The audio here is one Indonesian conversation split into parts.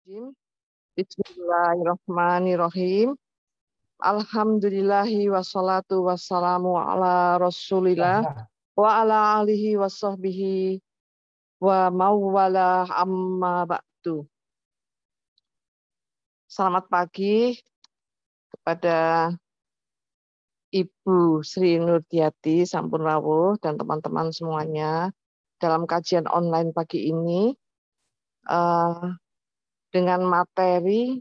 Bismillahirrahmanirrahim. Alhamdulillahi wassalatu wassalamu ala rasulillah wa ala alihi wa sahbihi wa mawwala amma ba'du. Selamat pagi kepada Ibu Sri Nurdiati Sampun Rawuh dan teman-teman semuanya dalam kajian online pagi ini dengan materi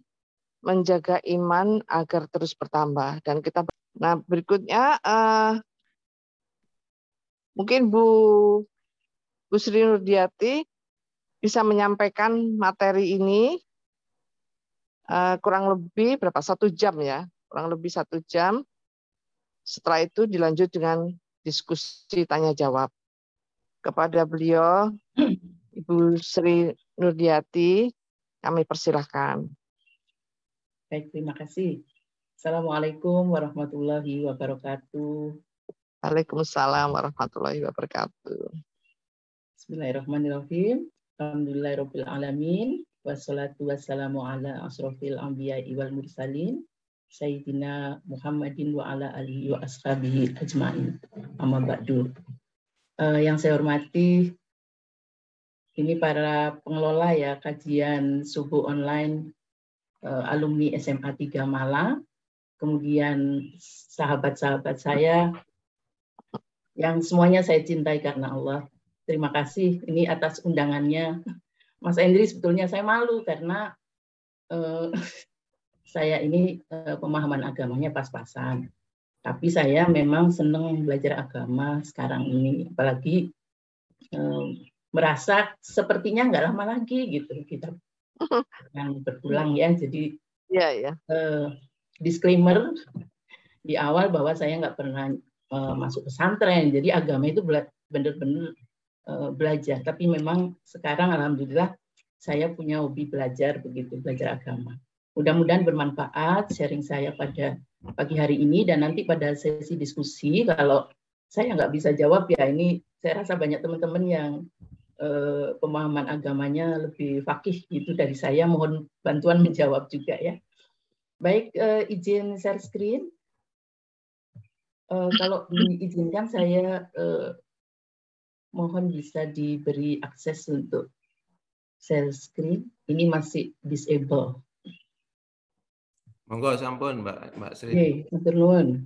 menjaga iman agar terus bertambah. Dan kita, nah berikutnya mungkin Bu Sri Nurdiati bisa menyampaikan materi ini kurang lebih berapa, 1 jam ya, kurang lebih 1 jam. Setelah itu dilanjut dengan diskusi tanya jawab. Kepada beliau, Ibu Sri Nurdiati, kami persilahkan. Baik, terima kasih. Assalamualaikum warahmatullahi wabarakatuh. Waalaikumsalam warahmatullahi wabarakatuh. Bismillahirrahmanirrahim. Alhamdulillahirabbil alamin. Wassalatu wassalamu ala asrofil anbiya'i wal mursalin. Sayyidina Muhammadin wa ala alihi wa ashabihi ajma'in. Amma ba'du. Yang saya hormati, ini para pengelola ya kajian subuh online alumni SMA 3 Malang, kemudian sahabat-sahabat saya yang semuanya saya cintai karena Allah. Terima kasih ini atas undangannya. Mas Endri, sebetulnya saya malu karena saya ini pemahaman agamanya pas-pasan. Tapi saya memang senang belajar agama sekarang ini, apalagi merasa sepertinya nggak lama lagi gitu kita yang berulang ya. Jadi disclaimer di awal bahwa saya nggak pernah masuk pesantren, jadi agama itu benar-benar belajar. Tapi memang sekarang alhamdulillah saya punya hobi belajar begitu, belajar agama. Mudah-mudahan bermanfaat sharing saya pada pagi hari ini, dan nanti pada sesi diskusi kalau saya nggak bisa jawab ya ini saya rasa banyak teman-teman yang pemahaman agamanya lebih fakih gitu dari saya, mohon bantuan menjawab juga ya. Baik, izin share screen. Kalau diizinkan saya mohon bisa diberi akses untuk share screen. Ini masih disable. Monggo sampun Mbak Sri. Oke, matur nuwun.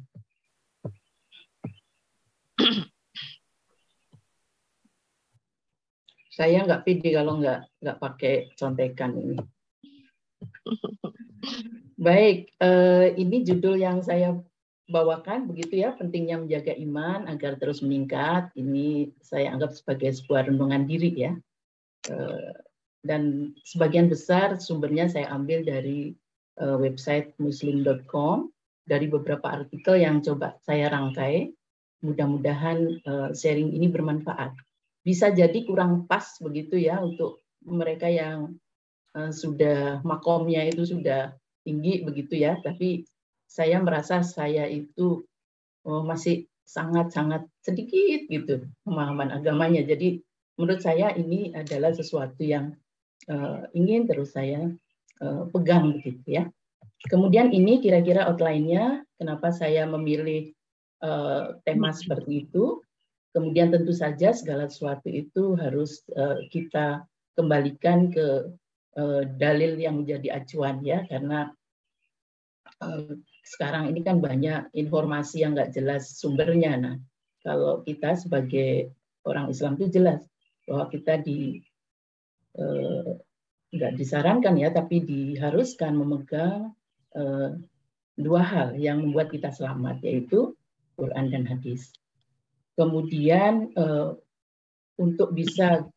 Saya nggak pede kalau nggak pakai contekan ini. Baik, ini judul yang saya bawakan begitu ya, pentingnya menjaga iman agar terus meningkat. Ini saya anggap sebagai sebuah renungan diri ya. Dan sebagian besar sumbernya saya ambil dari website muslim.com, dari beberapa artikel yang coba saya rangkai. Mudah-mudahan sharing ini bermanfaat. Bisa jadi kurang pas begitu ya untuk mereka yang sudah makomnya itu sudah tinggi begitu ya, tapi saya merasa saya itu masih sangat-sangat sedikit gitu pemahaman agamanya. Jadi menurut saya ini adalah sesuatu yang ingin terus saya pegang begitu ya. Kemudian ini kira-kira outline-nya kenapa saya memilih tema seperti itu. Kemudian tentu saja segala sesuatu itu harus kita kembalikan ke dalil yang menjadi acuan ya, karena sekarang ini kan banyak informasi yang nggak jelas sumbernya. Nah, kalau kita sebagai orang Islam itu jelas bahwa kita nggak disarankan ya, tapi diharuskan memegang dua hal yang membuat kita selamat, yaitu Quran dan hadis. Kemudian untuk bisa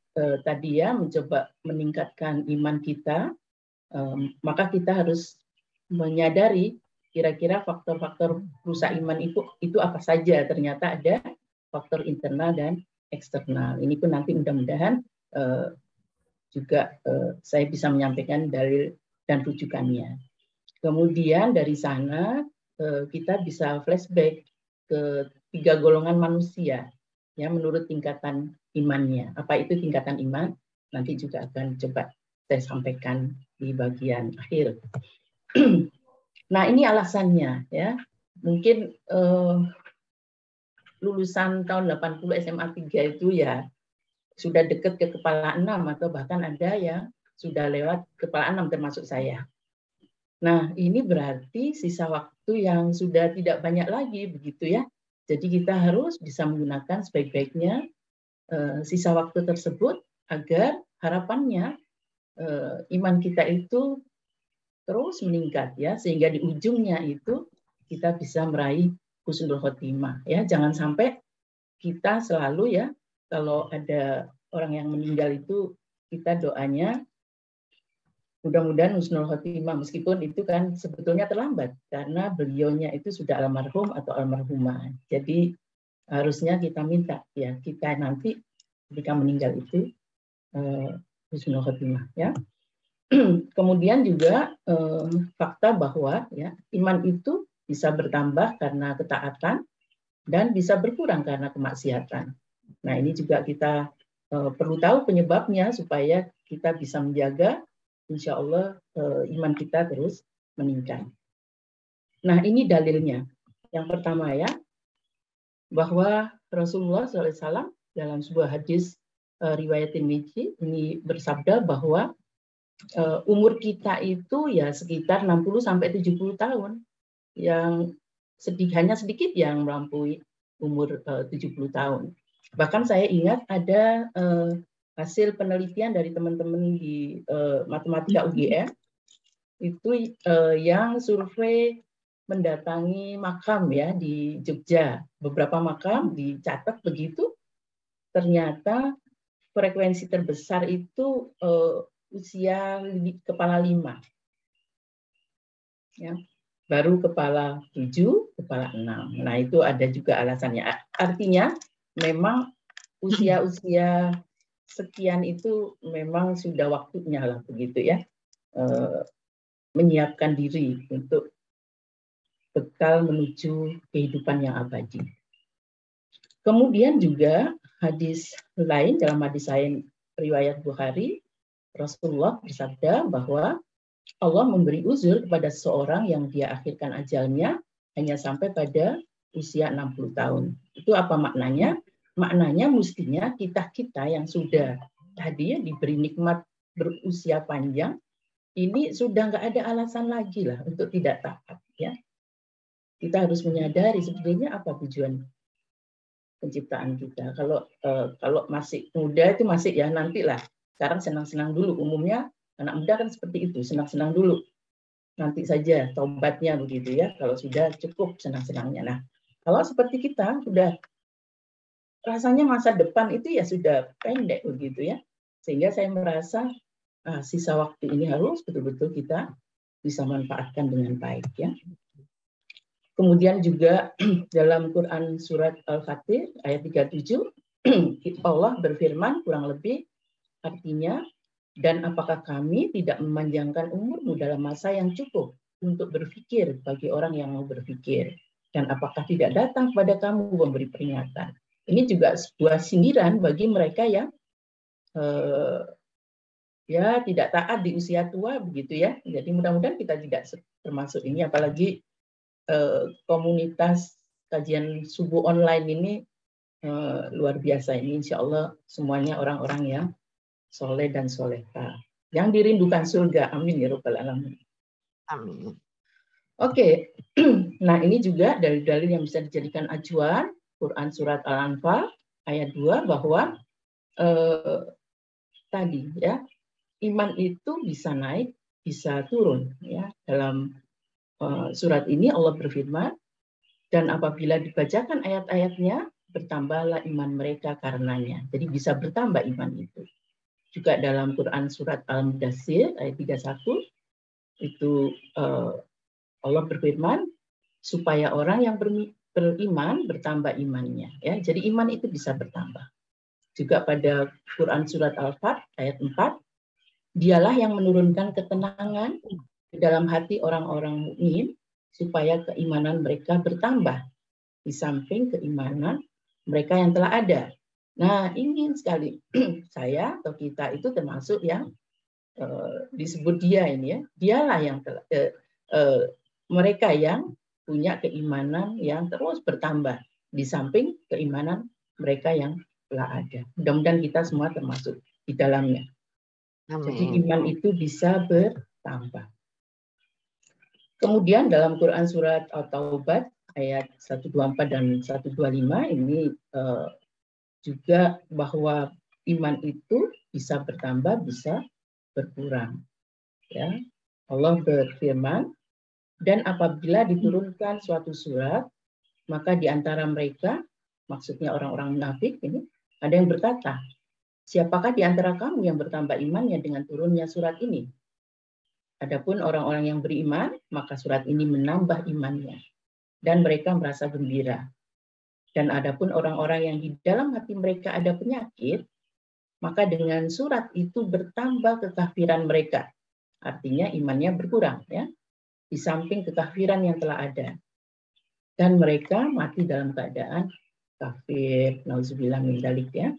tadi ya mencoba meningkatkan iman kita, maka kita harus menyadari kira-kira faktor-faktor rusak iman itu apa saja. Ternyata ada faktor internal dan eksternal. Ini pun nanti mudah-mudahan juga saya bisa menyampaikan dalil dan rujukannya. Kemudian dari sana kita bisa flashback ke 3 golongan manusia ya menurut tingkatan imannya. Apa itu tingkatan iman? Nanti juga akan coba saya sampaikan di bagian akhir. Nah, ini alasannya ya. Mungkin lulusan tahun 80 SMA 3 itu ya sudah dekat ke kepala 6 atau bahkan ada yang sudah lewat kepala 6 termasuk saya. Nah, ini berarti sisa waktu yang sudah tidak banyak lagi begitu ya. Jadi kita harus bisa menggunakan sebaik-baiknya sisa waktu tersebut agar harapannya iman kita itu terus meningkat ya, sehingga di ujungnya itu kita bisa meraih husnul khotimah ya. Jangan sampai kita selalu ya kalau ada orang yang meninggal itu kita doanya mudah-mudahan husnul khotimah, meskipun itu kan sebetulnya terlambat karena beliaunya itu sudah almarhum atau almarhumah. Jadi harusnya kita minta ya kita nanti ketika meninggal itu husnul khotimah ya. Kemudian juga fakta bahwa ya iman itu bisa bertambah karena ketaatan dan bisa berkurang karena kemaksiatan. Nah, ini juga kita perlu tahu penyebabnya supaya kita bisa menjaga insya Allah iman kita terus meningkat. Nah, ini dalilnya. Yang pertama ya, bahwa Rasulullah SAW dalam sebuah hadis riwayat Tirmidzi ini bersabda bahwa umur kita itu ya sekitar 60 sampai 70 tahun. Yang hanya sedikit yang melampaui umur 70 tahun. Bahkan saya ingat ada hasil penelitian dari teman-teman di matematika UGM itu yang survei mendatangi makam ya di Jogja. Beberapa makam dicatat begitu. Ternyata frekuensi terbesar itu usia kepala 5. Ya. Baru kepala 7, kepala 6. Nah, itu ada juga alasannya. Artinya memang usia-usia sekian itu memang sudah waktunya lah begitu ya. Menyiapkan diri untuk bekal menuju kehidupan yang abadi. Kemudian juga hadis lain dalam hadis lain riwayat Bukhari, Rasulullah bersabda bahwa Allah memberi uzur kepada seseorang yang dia akhirkan ajalnya hanya sampai pada usia 60 tahun. Itu apa maknanya? Maknanya mestinya kita yang sudah tadi ya diberi nikmat berusia panjang, ini sudah nggak ada alasan lagi lah untuk tidak taat ya. Kita harus menyadari sebetulnya apa tujuan penciptaan kita. Kalau masih muda itu masih ya nantilah. Sekarang senang-senang dulu. Umumnya anak muda kan seperti itu, senang-senang dulu. Nanti saja taubatnya begitu ya. Kalau sudah cukup senang-senangnya. Nah, kalau seperti kita sudah rasanya masa depan itu ya sudah pendek begitu ya. Sehingga saya merasa sisa waktu ini harus betul-betul kita bisa manfaatkan dengan baik ya. Kemudian juga dalam Quran surat Al-Fatir ayat 37 Allah berfirman kurang lebih artinya, dan apakah kami tidak memanjangkan umurmu dalam masa yang cukup untuk berpikir bagi orang yang mau berpikir, dan apakah tidak datang kepada kamu memberi peringatan. Ini juga sebuah sindiran bagi mereka yang ya tidak taat di usia tua begitu ya. Jadi mudah-mudahan kita tidak termasuk ini, apalagi komunitas kajian subuh online ini luar biasa. Ini insya Allah semuanya orang-orang yang soleh dan soleha yang dirindukan surga. Amin ya rabbal alamin. Amin. Oke. Nah, ini juga dalil-dalil yang bisa dijadikan acuan. Quran surat Al-Anfal ayat 2 bahwa tadi ya iman itu bisa naik, bisa turun ya. Dalam surat ini Allah berfirman, dan apabila dibacakan ayat-ayatnya bertambahlah iman mereka karenanya. Jadi bisa bertambah iman itu. Juga dalam Quran surat Al-Mudaththir ayat 31 itu Allah berfirman supaya orang yang beriman bertambah imannya ya. Jadi iman itu bisa bertambah. Juga pada Quran surat Al-Fat ayat 4, dialah yang menurunkan ketenangan di dalam hati orang-orang mukmin supaya keimanan mereka bertambah di samping keimanan mereka yang telah ada. Nah, ingin sekali saya atau kita itu termasuk yang disebut dia ini ya, dialah yang mereka yang punya keimanan yang terus bertambah di samping keimanan mereka yang telah ada. Mudah-mudahan kita semua termasuk di dalamnya. Jadi Amin. iman itu bisa bertambah. Kemudian dalam Quran surat At-Taubah ayat 124 dan 125 ini juga bahwa iman itu bisa bertambah, bisa berkurang. Ya, Allah berfirman, dan apabila diturunkan suatu surat, maka di antara mereka, maksudnya orang-orang munafik ini, ada yang berkata, siapakah di antara kamu yang bertambah imannya dengan turunnya surat ini? Adapun orang-orang yang beriman, maka surat ini menambah imannya, dan mereka merasa gembira. Dan adapun orang-orang yang di dalam hati mereka ada penyakit, maka dengan surat itu bertambah kekafiran mereka. Artinya imannya berkurang, ya, di samping kekafiran yang telah ada. Dan mereka mati dalam keadaan kafir, nauzubillah min dzalik, ya.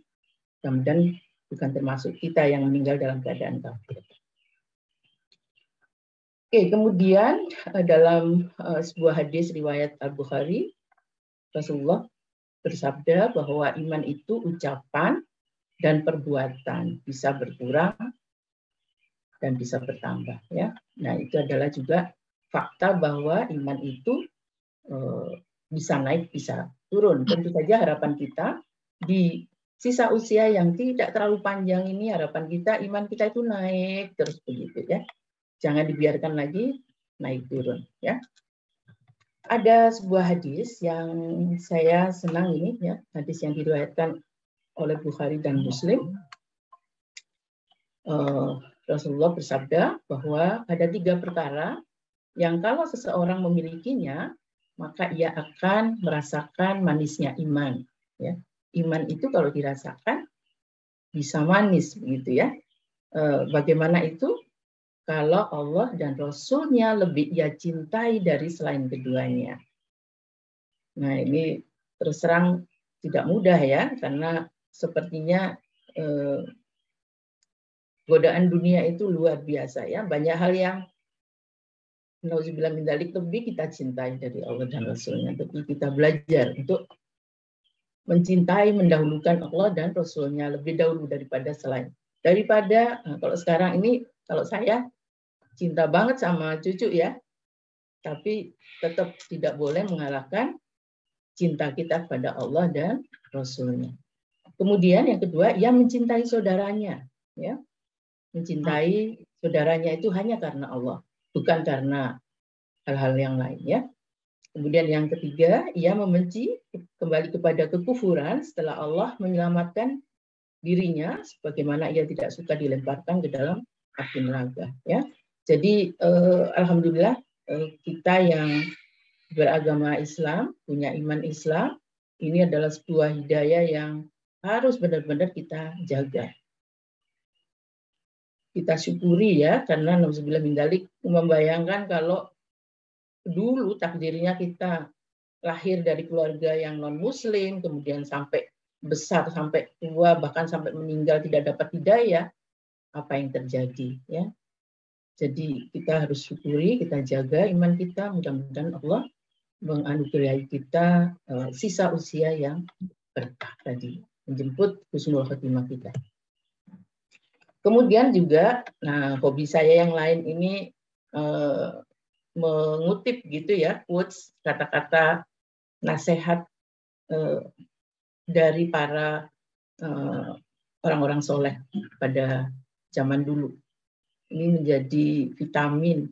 Kemudian bukan termasuk kita yang meninggal dalam keadaan kafir. Oke, kemudian dalam sebuah hadis riwayat Al-Bukhari, Rasulullah bersabda bahwa iman itu ucapan dan perbuatan, bisa berkurang dan bisa bertambah, ya. Nah, itu adalah juga fakta bahwa iman itu bisa naik, bisa turun. Tentu saja harapan kita di sisa usia yang tidak terlalu panjang ini, harapan kita iman kita itu naik terus begitu, ya. Jangan dibiarkan lagi naik turun, ya. Ada sebuah hadis yang saya senang ini, ya, hadis yang diriwayatkan oleh Bukhari dan Muslim. Rasulullah bersabda bahwa ada 3 perkara yang kalau seseorang memilikinya, maka ia akan merasakan manisnya iman. Ya. Iman itu kalau dirasakan bisa manis, begitu, ya. Bagaimana itu? Kalau Allah dan Rasul-Nya lebih ia cintai dari selain keduanya. Nah, ini terus terang tidak mudah, ya, karena sepertinya godaan dunia itu luar biasa, ya. Banyak hal yang nauzubillah min dzalik lebih kita cintai dari Allah dan Rasul-Nya. Tapi kita belajar untuk mencintai, mendahulukan Allah dan Rasul-Nya lebih dahulu daripada selain. Daripada, kalau sekarang ini, kalau saya cinta banget sama cucu, ya. Tapi tetap tidak boleh mengalahkan cinta kita pada Allah dan Rasul-Nya. Kemudian yang kedua, ia mencintai saudaranya, ya. Mencintai saudaranya itu hanya karena Allah, bukan karena hal-hal yang lain, ya. Kemudian yang ketiga, ia membenci kembali kepada kekufuran setelah Allah menyelamatkan dirinya, sebagaimana ia tidak suka dilemparkan ke dalam api neraka, ya. Jadi alhamdulillah kita yang beragama Islam, punya iman Islam, ini adalah sebuah hidayah yang harus benar-benar kita jaga. Kita syukuri, ya, karena nauzubillah min dzalik, membayangkan kalau dulu takdirnya kita lahir dari keluarga yang non-muslim, kemudian sampai besar, sampai tua, bahkan sampai meninggal tidak dapat hidayah, apa yang terjadi, ya. Jadi kita harus syukuri, kita jaga iman kita, mudah-mudahan Allah menganugerahi kita sisa usia yang berkah tadi, menjemput husnul khotimah kita. Kemudian juga, nah, hobi saya yang lain ini mengutip gitu, ya, quotes, kata-kata nasihat dari para orang-orang soleh pada zaman dulu. Ini menjadi vitamin.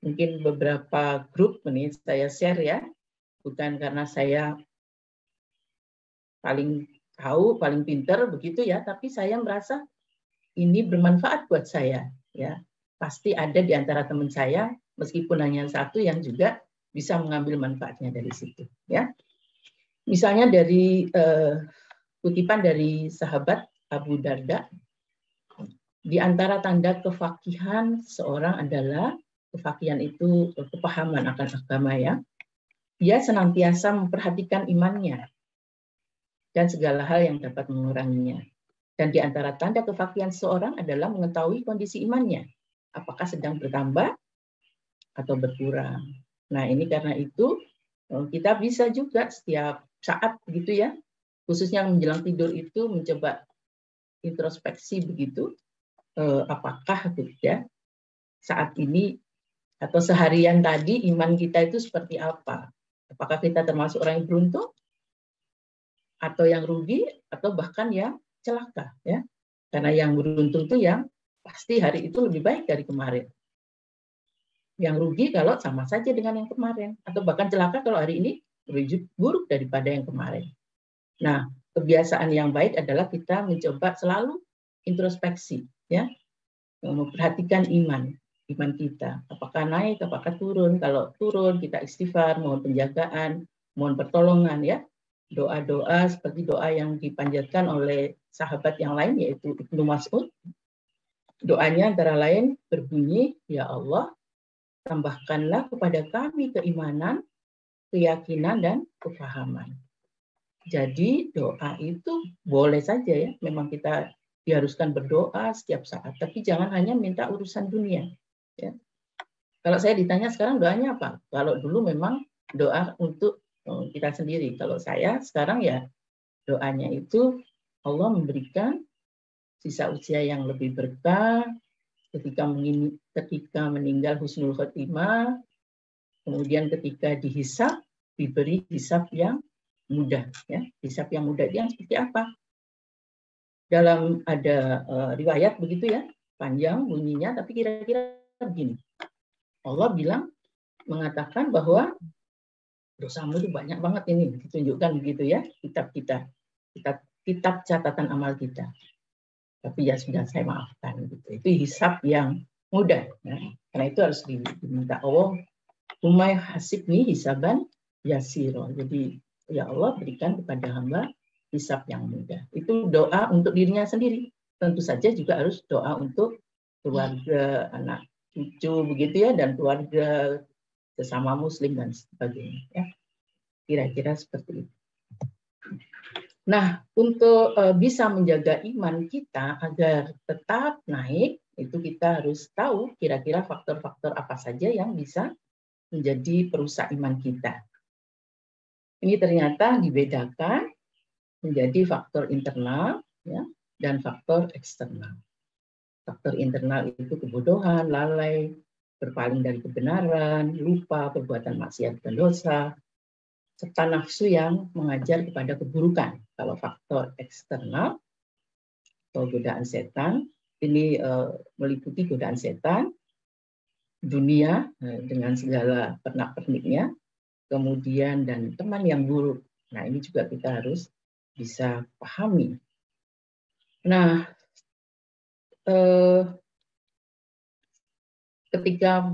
Mungkin beberapa grup ini saya share, ya, bukan karena saya paling tahu, paling pinter begitu, ya, tapi saya merasa ini bermanfaat buat saya, ya. Pasti ada di antara teman saya, meskipun hanya satu, yang juga bisa mengambil manfaatnya dari situ, ya. Misalnya dari kutipan dari sahabat Abu Darda, di antara tanda kefakihan seorang adalah, kefakihan itu kepahaman akan agama, ya. Dia senantiasa memperhatikan imannya dan segala hal yang dapat menguranginya. Dan di antara tanda kefakihan seseorang adalah mengetahui kondisi imannya, apakah sedang bertambah atau berkurang. Nah, ini karena itu kita bisa juga setiap saat begitu ya, khususnya menjelang tidur itu mencoba introspeksi begitu, apakah ya saat ini atau seharian tadi iman kita itu seperti apa? Apakah kita termasuk orang yang beruntung atau yang rugi atau bahkan yang celaka ya? Karena yang beruntung itu yang pasti hari itu lebih baik dari kemarin. Yang rugi kalau sama saja dengan yang kemarin, atau bahkan celaka kalau hari ini lebih buruk daripada yang kemarin. Nah, kebiasaan yang baik adalah kita mencoba selalu introspeksi ya, memperhatikan iman kita, apakah naik, apakah turun. Kalau turun kita istighfar, mohon penjagaan, mohon pertolongan ya. Doa-doa seperti doa yang dipanjatkan oleh sahabat yang lain yaitu Ibnu Mas'ud. Doanya antara lain berbunyi, ya Allah, tambahkanlah kepada kami keimanan, keyakinan, dan kefahaman. Jadi doa itu boleh saja ya, memang kita diharuskan berdoa setiap saat, tapi jangan hanya minta urusan dunia. Ya. Kalau saya ditanya sekarang doanya apa? Kalau dulu memang doa untuk kita sendiri. Kalau saya sekarang ya doanya itu Allah memberikan sisa usia yang lebih berkah, ketika meninggal husnul khotimah, kemudian ketika dihisab diberi hisab yang mudah. Ya. Hisab yang mudah yang seperti apa? Dalam ada riwayat begitu ya, panjang bunyinya, tapi kira-kira begini. Allah mengatakan bahwa dosamu itu banyak banget ini, ditunjukkan begitu ya, kitab catatan amal kita. Tapi ya sudah saya maafkan gitu. Itu hisab yang mudah. Nah, karena itu harus diminta Allah, umay hasibni hisaban yasiro. Jadi ya Allah berikan kepada hamba hisab yang mudah. Itu doa untuk dirinya sendiri. Tentu saja juga harus doa untuk keluarga, anak cucu begitu ya, dan keluarga sesama muslim dan sebagainya ya. Kira-kira seperti itu. Nah, untuk bisa menjaga iman kita agar tetap naik, itu kita harus tahu kira-kira faktor-faktor apa saja yang bisa menjadi perusak iman kita. Ini ternyata dibedakan menjadi faktor internal ya, dan faktor eksternal. Faktor internal itu kebodohan, lalai, berpaling dari kebenaran, lupa, perbuatan maksiat dan dosa, serta nafsu yang mengajar kepada keburukan. Kalau faktor eksternal atau godaan setan, ini meliputi godaan setan, dunia dengan segala pernak-perniknya, kemudian dan teman yang buruk. Nah, ini juga kita harus bisa pahami. Nah, ketika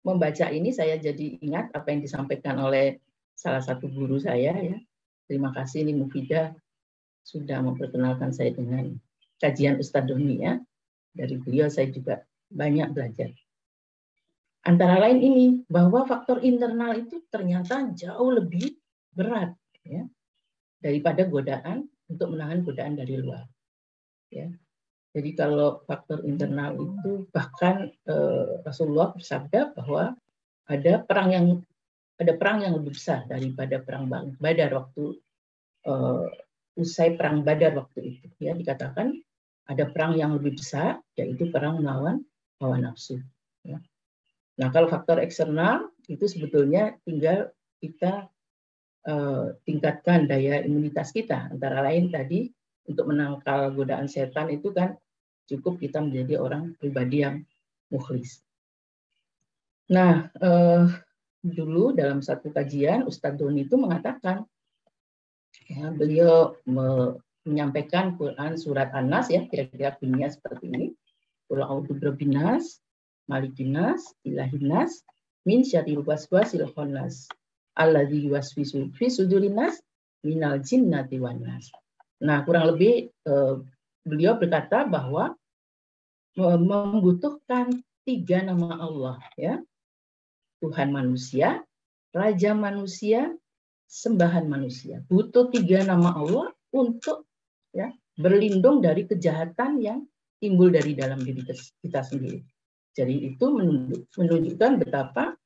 membaca ini saya jadi ingat apa yang disampaikan oleh salah satu guru saya ya. Terima kasih ini Mufidah sudah memperkenalkan saya dengan kajian Ustadz Doni ya. Dari beliau saya juga banyak belajar. Antara lain ini bahwa faktor internal itu ternyata jauh lebih berat ya daripada godaan untuk menahan godaan dari luar. Ya. Jadi kalau faktor internal itu bahkan Rasulullah bersabda bahwa ada perang yang lebih besar daripada perang Badar waktu usai perang Badar waktu itu. Ya dikatakan ada perang yang lebih besar yaitu perang melawan hawa nafsu. Ya. Nah kalau faktor eksternal itu sebetulnya tinggal kita tingkatkan daya imunitas kita. Antara lain tadi untuk menangkal godaan setan itu kan cukup kita menjadi orang pribadi yang mukhlis. Nah, dulu dalam satu kajian Ustadz Doni itu mengatakan, ya, beliau menyampaikan Quran surat An-Nas ya, kira-kira bunyinya seperti ini. Qul a'udzu birabbinas, malikinas, ilahinas, min syarril waswasil khannas, alladzi yuwaswisu fi sudurinas minal jinnati wan nas. Nah, kurang lebih beliau berkata bahwa membutuhkan 3 nama Allah ya. Tuhan manusia, Raja manusia, sembahan manusia. Butuh 3 nama Allah untuk ya berlindung dari kejahatan yang timbul dari dalam diri kita sendiri. Jadi itu menunjukkan betapa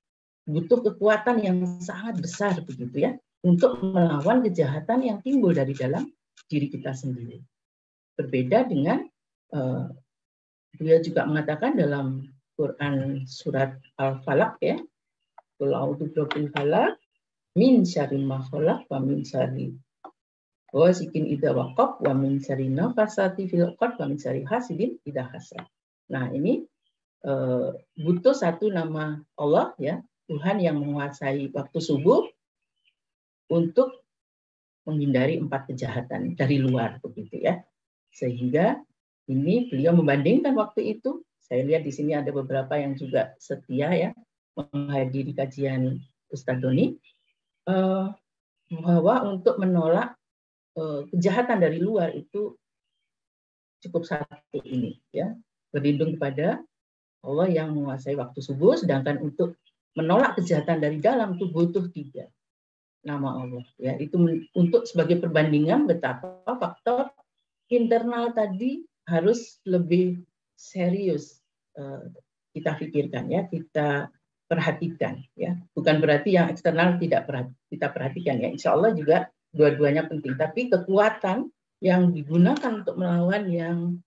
butuh kekuatan yang sangat besar begitu ya untuk melawan kejahatan yang timbul dari dalam diri kita sendiri. Berbeda dengan dia juga mengatakan dalam Quran surat Al-Falaq ya, Qul a'udzu birabbil falaq min syarri ma khalaq wa min syarri ghasiqin idza waqab wa min syarri nafasati fil 'uqad wa min syarri hasidin idza hasad. Nah, ini butuh satu nama Allah ya, Tuhan yang menguasai waktu subuh untuk menghindari 4 kejahatan dari luar begitu ya. Sehingga ini beliau membandingkan waktu itu. Saya lihat di sini ada beberapa yang juga setia ya menghadiri kajian Ustadz Doni, bahwa untuk menolak kejahatan dari luar itu cukup satu ini ya, berlindung kepada Allah yang menguasai waktu subuh, sedangkan untuk menolak kejahatan dari dalam itu butuh 3 nama Allah ya. Itu untuk sebagai perbandingan betapa faktor internal tadi harus lebih serius kita pikirkan ya, kita perhatikan ya. Bukan berarti yang eksternal tidak kita perhatikan ya. Insya Allah juga dua-duanya penting. Tapi kekuatan yang digunakan untuk melawan yang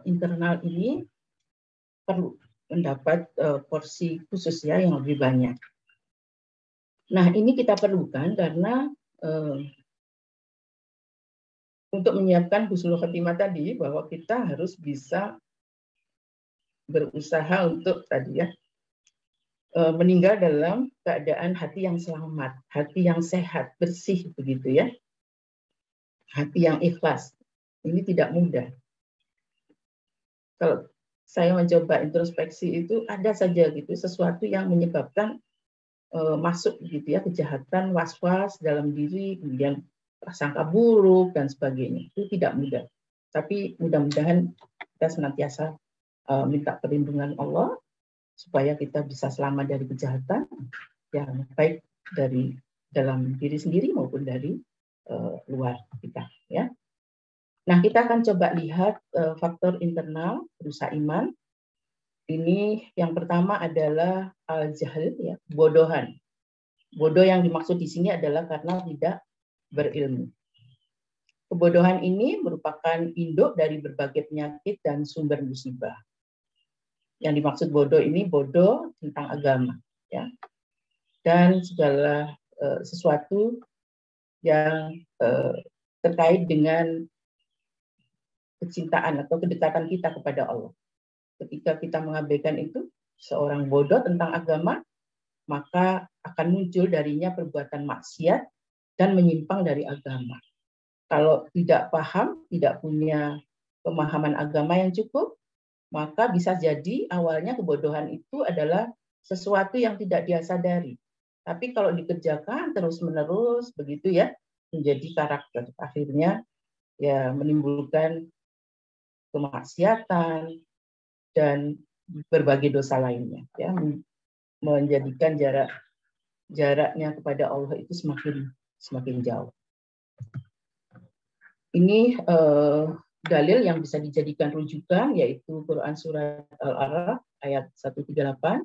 internal ini perlu mendapat porsi khusus ya yang lebih banyak. Nah, ini kita perlukan karena untuk menyiapkan husnul khotimah tadi, bahwa kita harus bisa berusaha untuk tadi ya meninggal dalam keadaan hati yang selamat, hati yang sehat, bersih begitu ya, hati yang ikhlas. Ini tidak mudah. Kalau saya mencoba introspeksi itu ada saja gitu sesuatu yang menyebabkan masuk gitu ya kejahatan, was-was dalam diri, kemudian prasangka buruk dan sebagainya. Itu tidak mudah. Tapi mudah-mudahan kita senantiasa minta perlindungan Allah supaya kita bisa selamat dari kejahatan yang baik dari dalam diri sendiri maupun dari luar kita ya. Nah, kita akan coba lihat faktor internal rusak iman. Ini yang pertama adalah al-jahl ya, bodohan. Bodoh yang dimaksud di sini adalah karena tidak berilmu. Kebodohan ini merupakan induk dari berbagai penyakit dan sumber musibah. Yang dimaksud bodoh ini bodoh tentang agama ya, dan segala sesuatu yang terkait dengan kecintaan atau kedekatan kita kepada Allah. Ketika kita mengabaikan itu, seorang bodoh tentang agama, maka akan muncul darinya perbuatan maksiat dan menyimpang dari agama. Kalau tidak paham, tidak punya pemahaman agama yang cukup, maka bisa jadi awalnya kebodohan itu adalah sesuatu yang tidak dia sadari. Tapi kalau dikerjakan terus-menerus begitu ya, menjadi karakter. Akhirnya ya menimbulkan kemaksiatan dan berbagai dosa lainnya ya, menjadikan jaraknya kepada Allah itu semakin jauh. Ini dalil yang bisa dijadikan rujukan yaitu Quran surat Al-A'raf ayat 138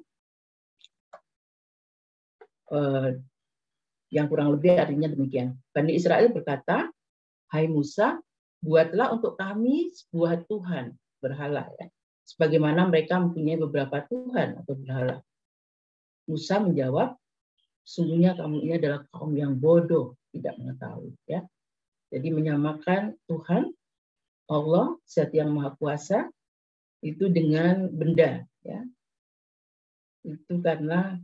yang kurang lebih artinya demikian. Bani Israel berkata, "Hai Musa, buatlah untuk kami sebuah Tuhan berhala ya, sebagaimana mereka mempunyai beberapa Tuhan atau berhala." Musa menjawab, "Sungguhnya kamu ini adalah kaum yang bodoh, tidak mengetahui." Ya. Jadi menyamakan Tuhan, Allah, Zat yang Maha Kuasa, itu dengan benda. Ya. Itu karena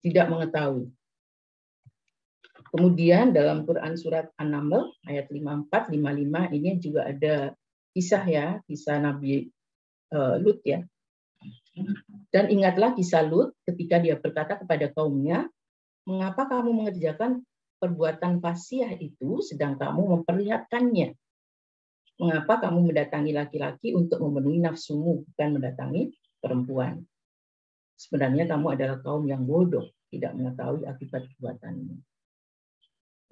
tidak mengetahui. Kemudian dalam Quran surat An-Naml ayat 54, 55 ini juga ada kisah ya, kisah Nabi Lut ya. Dan ingatlah kisah Lut ketika dia berkata kepada kaumnya, "Mengapa kamu mengerjakan perbuatan fasiah itu sedang kamu memperlihatkannya? Mengapa kamu mendatangi laki-laki untuk memenuhi nafsumu, bukan mendatangi perempuan? Sebenarnya kamu adalah kaum yang bodoh, tidak mengetahui akibat perbuatanmu."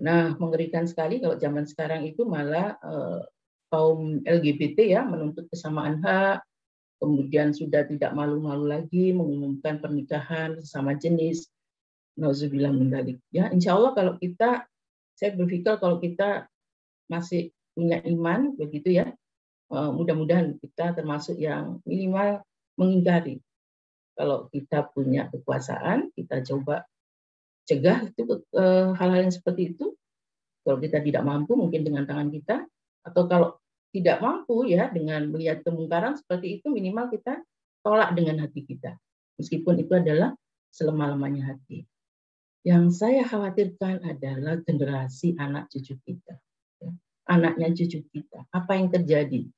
Nah, mengerikan sekali kalau zaman sekarang itu malah kaum LGBT ya, menuntut kesamaan hak, kemudian sudah tidak malu-malu lagi mengumumkan pernikahan sesama jenis. Nauzubillah min dzalik. Ya, insya Allah kalau kita, saya berpikir kalau kita masih punya iman begitu ya, mudah-mudahan kita termasuk yang minimal mengingkari. Kalau kita punya kekuasaan, kita coba cegah itu hal-hal yang seperti itu. Kalau kita tidak mampu mungkin dengan tangan kita, atau kalau tidak mampu ya dengan melihat kemungkaran seperti itu, minimal kita tolak dengan hati kita. Meskipun itu adalah selemah-lemahnya hati. Yang saya khawatirkan adalah generasi anak cucu kita. Anaknya cucu kita. Apa yang terjadi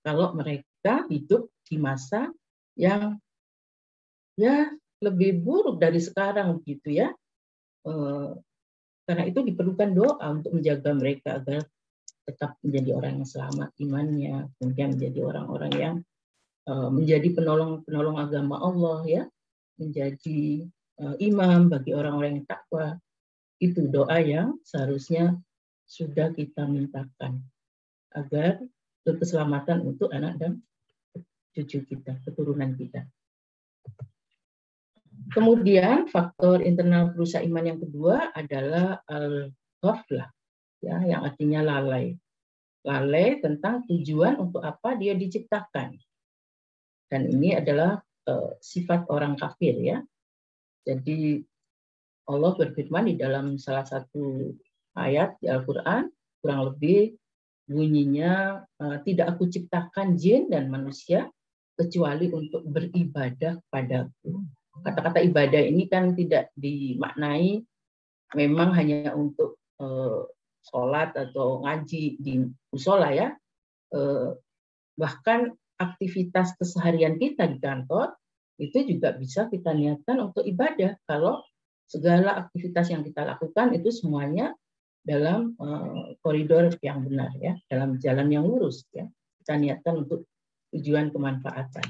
kalau mereka hidup di masa yang ya lebih buruk dari sekarang gitu ya. Karena itu diperlukan doa untuk menjaga mereka agar tetap menjadi orang yang selamat imannya, kemudian menjadi orang-orang yang menjadi penolong agama Allah ya, menjadi imam bagi orang-orang yang takwa. Itu doa yang seharusnya sudah kita mintakan agar keselamatan untuk anak dan cucu kita, keturunan kita. Kemudian faktor internal perusak iman yang kedua adalah al-ghaflah, ya, yang artinya lalai. Lalai tentang tujuan untuk apa dia diciptakan. Dan ini adalah sifat orang kafir ya. Jadi Allah berfirman di dalam salah satu ayat di Al-Quran, kurang lebih bunyinya, tidak aku ciptakan jin dan manusia kecuali untuk beribadah kepadaku. Kata-kata ibadah ini kan tidak dimaknai memang hanya untuk sholat atau ngaji di musola ya. Bahkan aktivitas keseharian kita di kantor itu juga bisa kita niatkan untuk ibadah kalau segala aktivitas yang kita lakukan itu semuanya dalam koridor yang benar ya, dalam jalan yang lurus ya. Kita niatkan untuk tujuan kemanfaatan.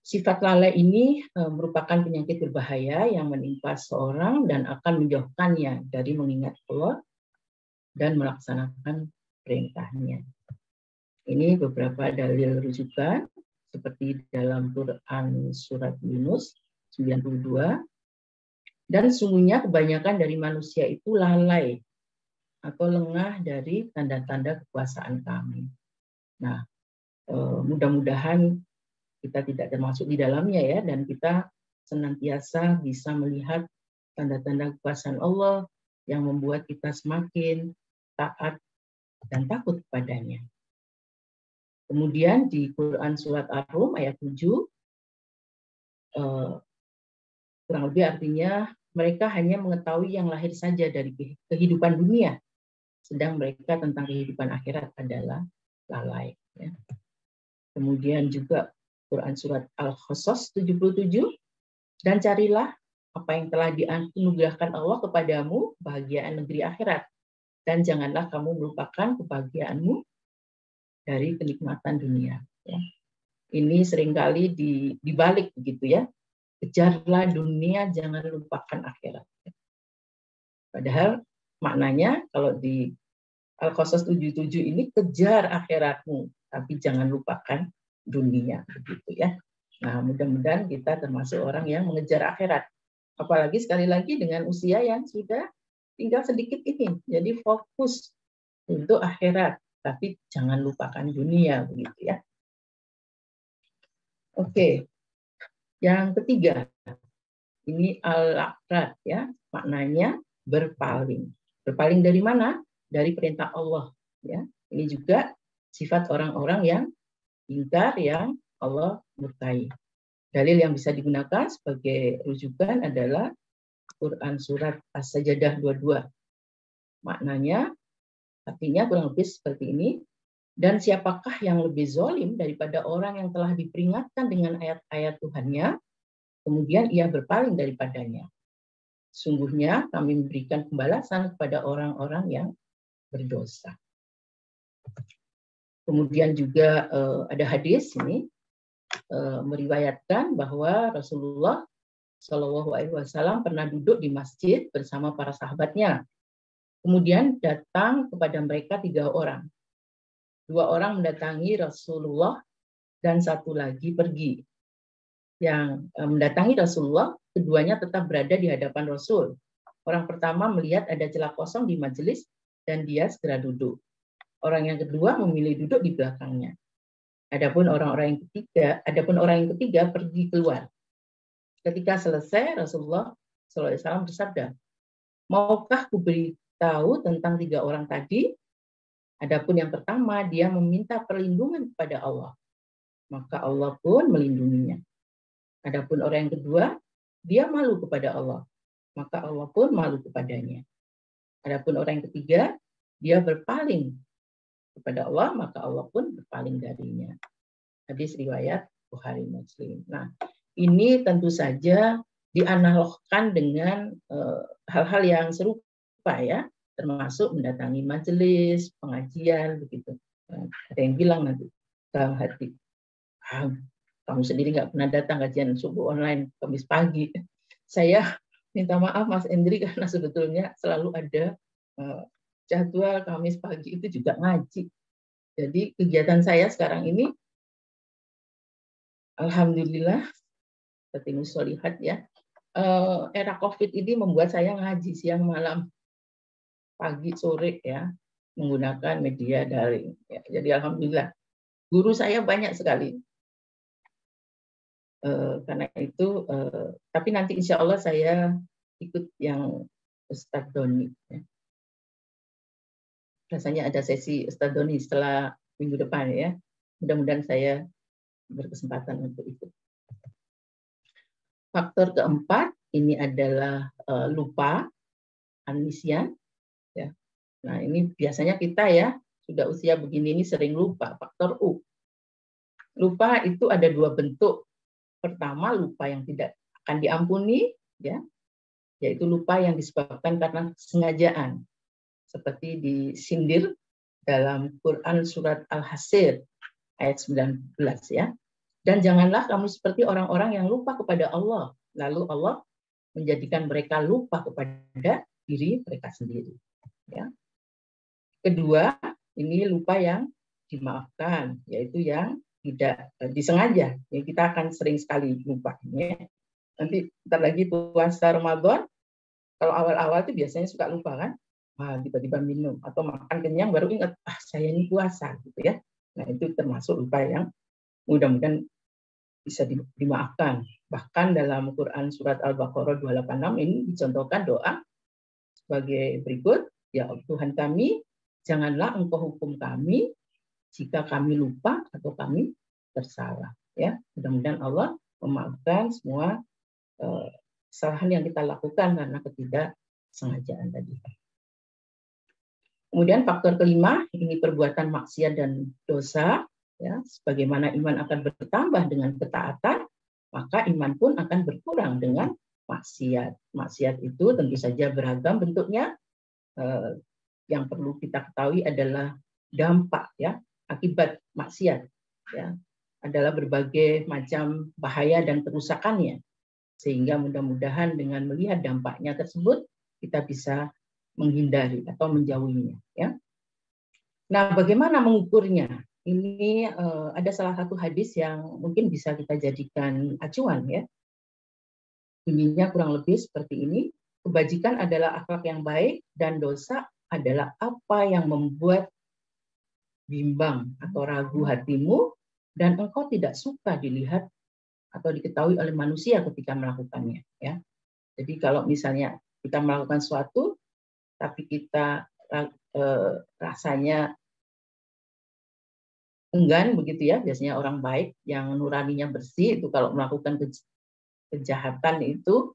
Sifat lalai ini merupakan penyakit berbahaya yang menimpa seorang dan akan menjauhkannya dari mengingat Allah dan melaksanakan perintahnya. Ini beberapa dalil rujukan seperti dalam Quran surat Yunus 92. Dan sungguhnya kebanyakan dari manusia itu lalai atau lengah dari tanda-tanda kekuasaan kami. Nah, mudah-mudahan kita tidak termasuk di dalamnya ya, dan kita senantiasa bisa melihat tanda-tanda kekuasaan Allah yang membuat kita semakin taat dan takut kepadanya. Kemudian di Quran surat Ar-Rum ayat 7, kurang lebih artinya mereka hanya mengetahui yang lahir saja dari kehidupan dunia, sedang mereka tentang kehidupan akhirat adalah lalai. Ya. Kemudian juga Quran surat Al-Qasas 77, dan carilah apa yang telah dianugerahkan Allah kepadamu, bahagiaan negeri akhirat, dan janganlah kamu melupakan kebahagiaanmu dari kenikmatan dunia. Ya. Ini seringkali dibalik begitu ya. Kejarlah dunia, jangan lupakan akhirat. Padahal maknanya kalau di Al-Qasas 77 ini kejar akhiratmu, tapi jangan lupakan dunia, begitu ya. Nah, mudah-mudahan kita termasuk orang yang mengejar akhirat. Apalagi sekali lagi dengan usia yang sudah tinggal sedikit ini. Jadi fokus untuk akhirat, tapi jangan lupakan dunia, begitu ya. Oke. Yang ketiga, ini al-aqrad ya, maknanya berpaling. Berpaling dari mana? Dari perintah Allah ya. Ini juga sifat orang-orang yang ingkar, yang Allah murkai. Dalil yang bisa digunakan sebagai rujukan adalah Quran surat As-Sajdah 22. Maknanya artinya kurang lebih seperti ini. Dan siapakah yang lebih zalim daripada orang yang telah diperingatkan dengan ayat-ayat Tuhannya, kemudian ia berpaling daripadanya. Sungguhnya kami memberikan pembalasan kepada orang-orang yang berdosa. Kemudian juga ada hadis ini meriwayatkan bahwa Rasulullah Shallallahu Alaihi Wasallam pernah duduk di masjid bersama para sahabatnya. Kemudian datang kepada mereka 3 orang. 2 orang mendatangi Rasulullah dan 1 lagi pergi. Yang mendatangi Rasulullah, keduanya tetap berada di hadapan Rasul. Orang pertama melihat ada celah kosong di majelis dan dia segera duduk. Orang yang kedua memilih duduk di belakangnya. Adapun orang yang ketiga pergi keluar. Ketika selesai, Rasulullah SAW bersabda, maukah kuberitahu tentang 3 orang tadi? Adapun yang pertama, dia meminta perlindungan kepada Allah. Maka Allah pun melindunginya. Adapun orang yang kedua, dia malu kepada Allah. Maka Allah pun malu kepadanya. Adapun orang yang ketiga, dia berpaling kepada Allah, maka Allah pun berpaling darinya. Hadis riwayat Bukhari Muslim. Nah, ini tentu saja dianalogkan dengan hal-hal yang serupa ya, termasuk mendatangi majelis, pengajian begitu. Ada yang bilang nanti dalam hati, kamu sendiri nggak pernah datang kajian subuh online Kamis pagi. Saya minta maaf Mas Endri karena sebetulnya selalu ada jadwal Kamis pagi itu juga ngaji. Jadi kegiatan saya sekarang ini, alhamdulillah, seperti musolihat ya, era COVID ini membuat saya ngaji siang malam, pagi sore ya, menggunakan media daring. Ya, jadi alhamdulillah, guru saya banyak sekali. Karena itu, tapi nanti insya Allah saya ikut yang Ustadz Doni. Ya. Rasanya ada sesi Ustadz Doni setelah minggu depan ya. Mudah-mudahan saya berkesempatan untuk ikut. Faktor keempat ini adalah lupa, amnesia. Ya. Nah ini biasanya kita ya sudah usia begini ini sering lupa. Faktor U. Lupa itu ada 2 bentuk. Pertama, lupa yang tidak akan diampuni, ya, yaitu lupa yang disebabkan karena kesengajaan, seperti disindir dalam Quran surat Al-Hasr ayat 19 ya. Dan janganlah kamu seperti orang-orang yang lupa kepada Allah, lalu Allah menjadikan mereka lupa kepada diri mereka sendiri. Ya. Kedua, ini lupa yang dimaafkan, yaitu yang tidak disengaja. Ya, kita akan sering sekali lupa. Ya. Nanti bentar lagi puasa Ramadan, kalau awal-awal itu biasanya suka lupa kan, tiba-tiba minum atau makan kenyang baru ingat, saya ini puasa gitu ya. Nah itu termasuk lupa yang mudah-mudahan bisa dimaafkan. Bahkan dalam Quran surat Al-Baqarah 286 ini dicontohkan doa sebagai berikut, ya Tuhan kami, janganlah engkau hukum kami jika kami lupa atau kami bersalah. Ya, mudah-mudahan Allah memaafkan semua kesalahan yang kita lakukan karena ketidaksengajaan tadi. Kemudian faktor kelima, ini perbuatan maksiat dan dosa. Ya, sebagaimana iman akan bertambah dengan ketaatan, maka iman pun akan berkurang dengan maksiat. Maksiat itu tentu saja beragam bentuknya. Yang perlu kita ketahui adalah dampak ya akibat maksiat ya adalah berbagai macam bahaya dan kerusakannya, sehingga mudah-mudahan dengan melihat dampaknya tersebut kita bisa menghindari atau menjauhinya ya. Nah, bagaimana mengukurnya? Ini ada salah satu hadis yang mungkin bisa kita jadikan acuan ya. Bunyinya kurang lebih seperti ini, kebajikan adalah akhlak yang baik dan dosa adalah apa yang membuat bimbang atau ragu hatimu dan engkau tidak suka dilihat atau diketahui oleh manusia ketika melakukannya ya. Jadi kalau misalnya kita melakukan sesuatu tapi kita rasanya enggan begitu ya, biasanya orang baik yang nuraninya bersih itu kalau melakukan kejahatan itu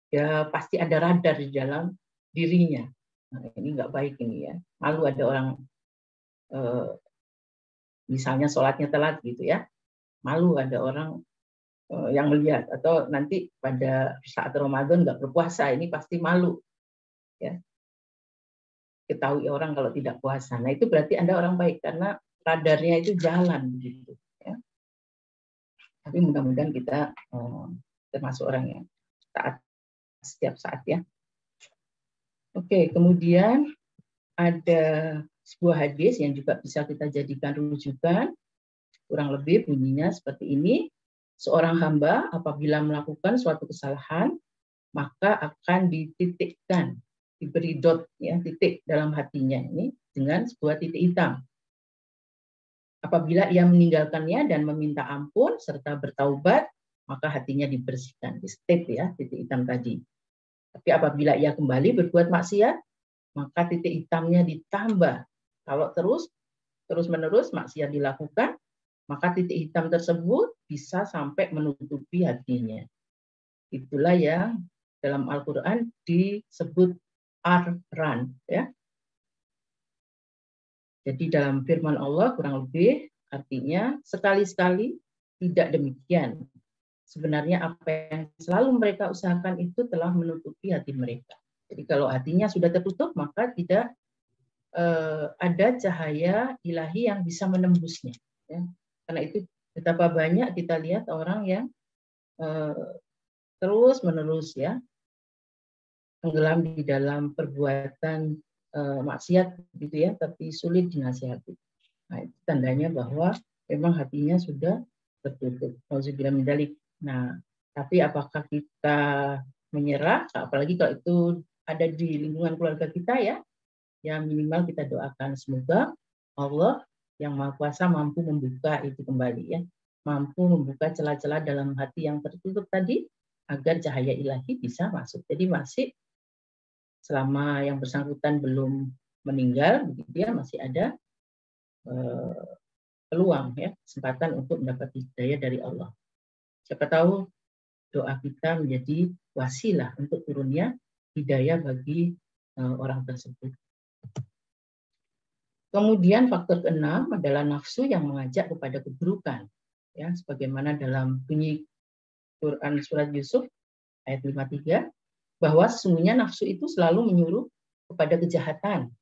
ya pasti ada radar di dalam dirinya. Nah, ini nggak baik ini ya. Malu ada orang misalnya sholatnya telat gitu ya, malu ada orang yang melihat, atau nanti pada saat Ramadan nggak berpuasa, ini pasti malu ya, ketahui orang kalau tidak puasa. Nah itu berarti Anda orang baik karena radarnya itu jalan begitu ya. Tapi mudah-mudahan kita termasuk orang yang taat setiap saat ya. Oke, kemudian ada sebuah hadis yang juga bisa kita jadikan rujukan, kurang lebih bunyinya seperti ini. Seorang hamba apabila melakukan suatu kesalahan, maka akan dititikkan, diberi dot, ya, titik dalam hatinya ini dengan sebuah titik hitam. Apabila ia meninggalkannya dan meminta ampun serta bertaubat, maka hatinya dibersihkan, di step, ya, titik hitam tadi. Tapi apabila ia kembali berbuat maksiat, maka titik hitamnya ditambah. Kalau terus-menerus maksiat dilakukan, maka titik hitam tersebut bisa sampai menutupi hatinya. Itulah yang dalam Al-Quran disebut ar-ran, ya. Jadi dalam firman Allah kurang lebih artinya sekali-sekali tidak demikian. Sebenarnya apa yang selalu mereka usahakan itu telah menutupi hati mereka. Jadi kalau hatinya sudah tertutup, maka tidak ada cahaya ilahi yang bisa menembusnya. Ya. Karena itu betapa banyak kita lihat orang yang terus-menerus, ya, tenggelam di dalam perbuatan maksiat, gitu ya, tapi sulit dinasihati. Nah, itu tandanya bahwa memang hatinya sudah tertutup. Nauzubillah min dzalik. Nah, tapi apakah kita menyerah? Apalagi kalau itu ada di lingkungan keluarga kita, ya, ya minimal kita doakan semoga Allah yang Maha Kuasa mampu membuka itu kembali, ya, mampu membuka celah-celah dalam hati yang tertutup tadi agar cahaya ilahi bisa masuk. Jadi masih selama yang bersangkutan belum meninggal, dia masih ada peluang, ya, kesempatan untuk mendapat hidayah dari Allah. Siapa tahu doa kita menjadi wasilah untuk turunnya hidayah bagi orang tersebut. Kemudian faktor keenam adalah nafsu yang mengajak kepada keburukan, ya, sebagaimana dalam bunyi Quran surat Yusuf ayat 53, bahwa sesungguhnya nafsu itu selalu menyuruh kepada kejahatan,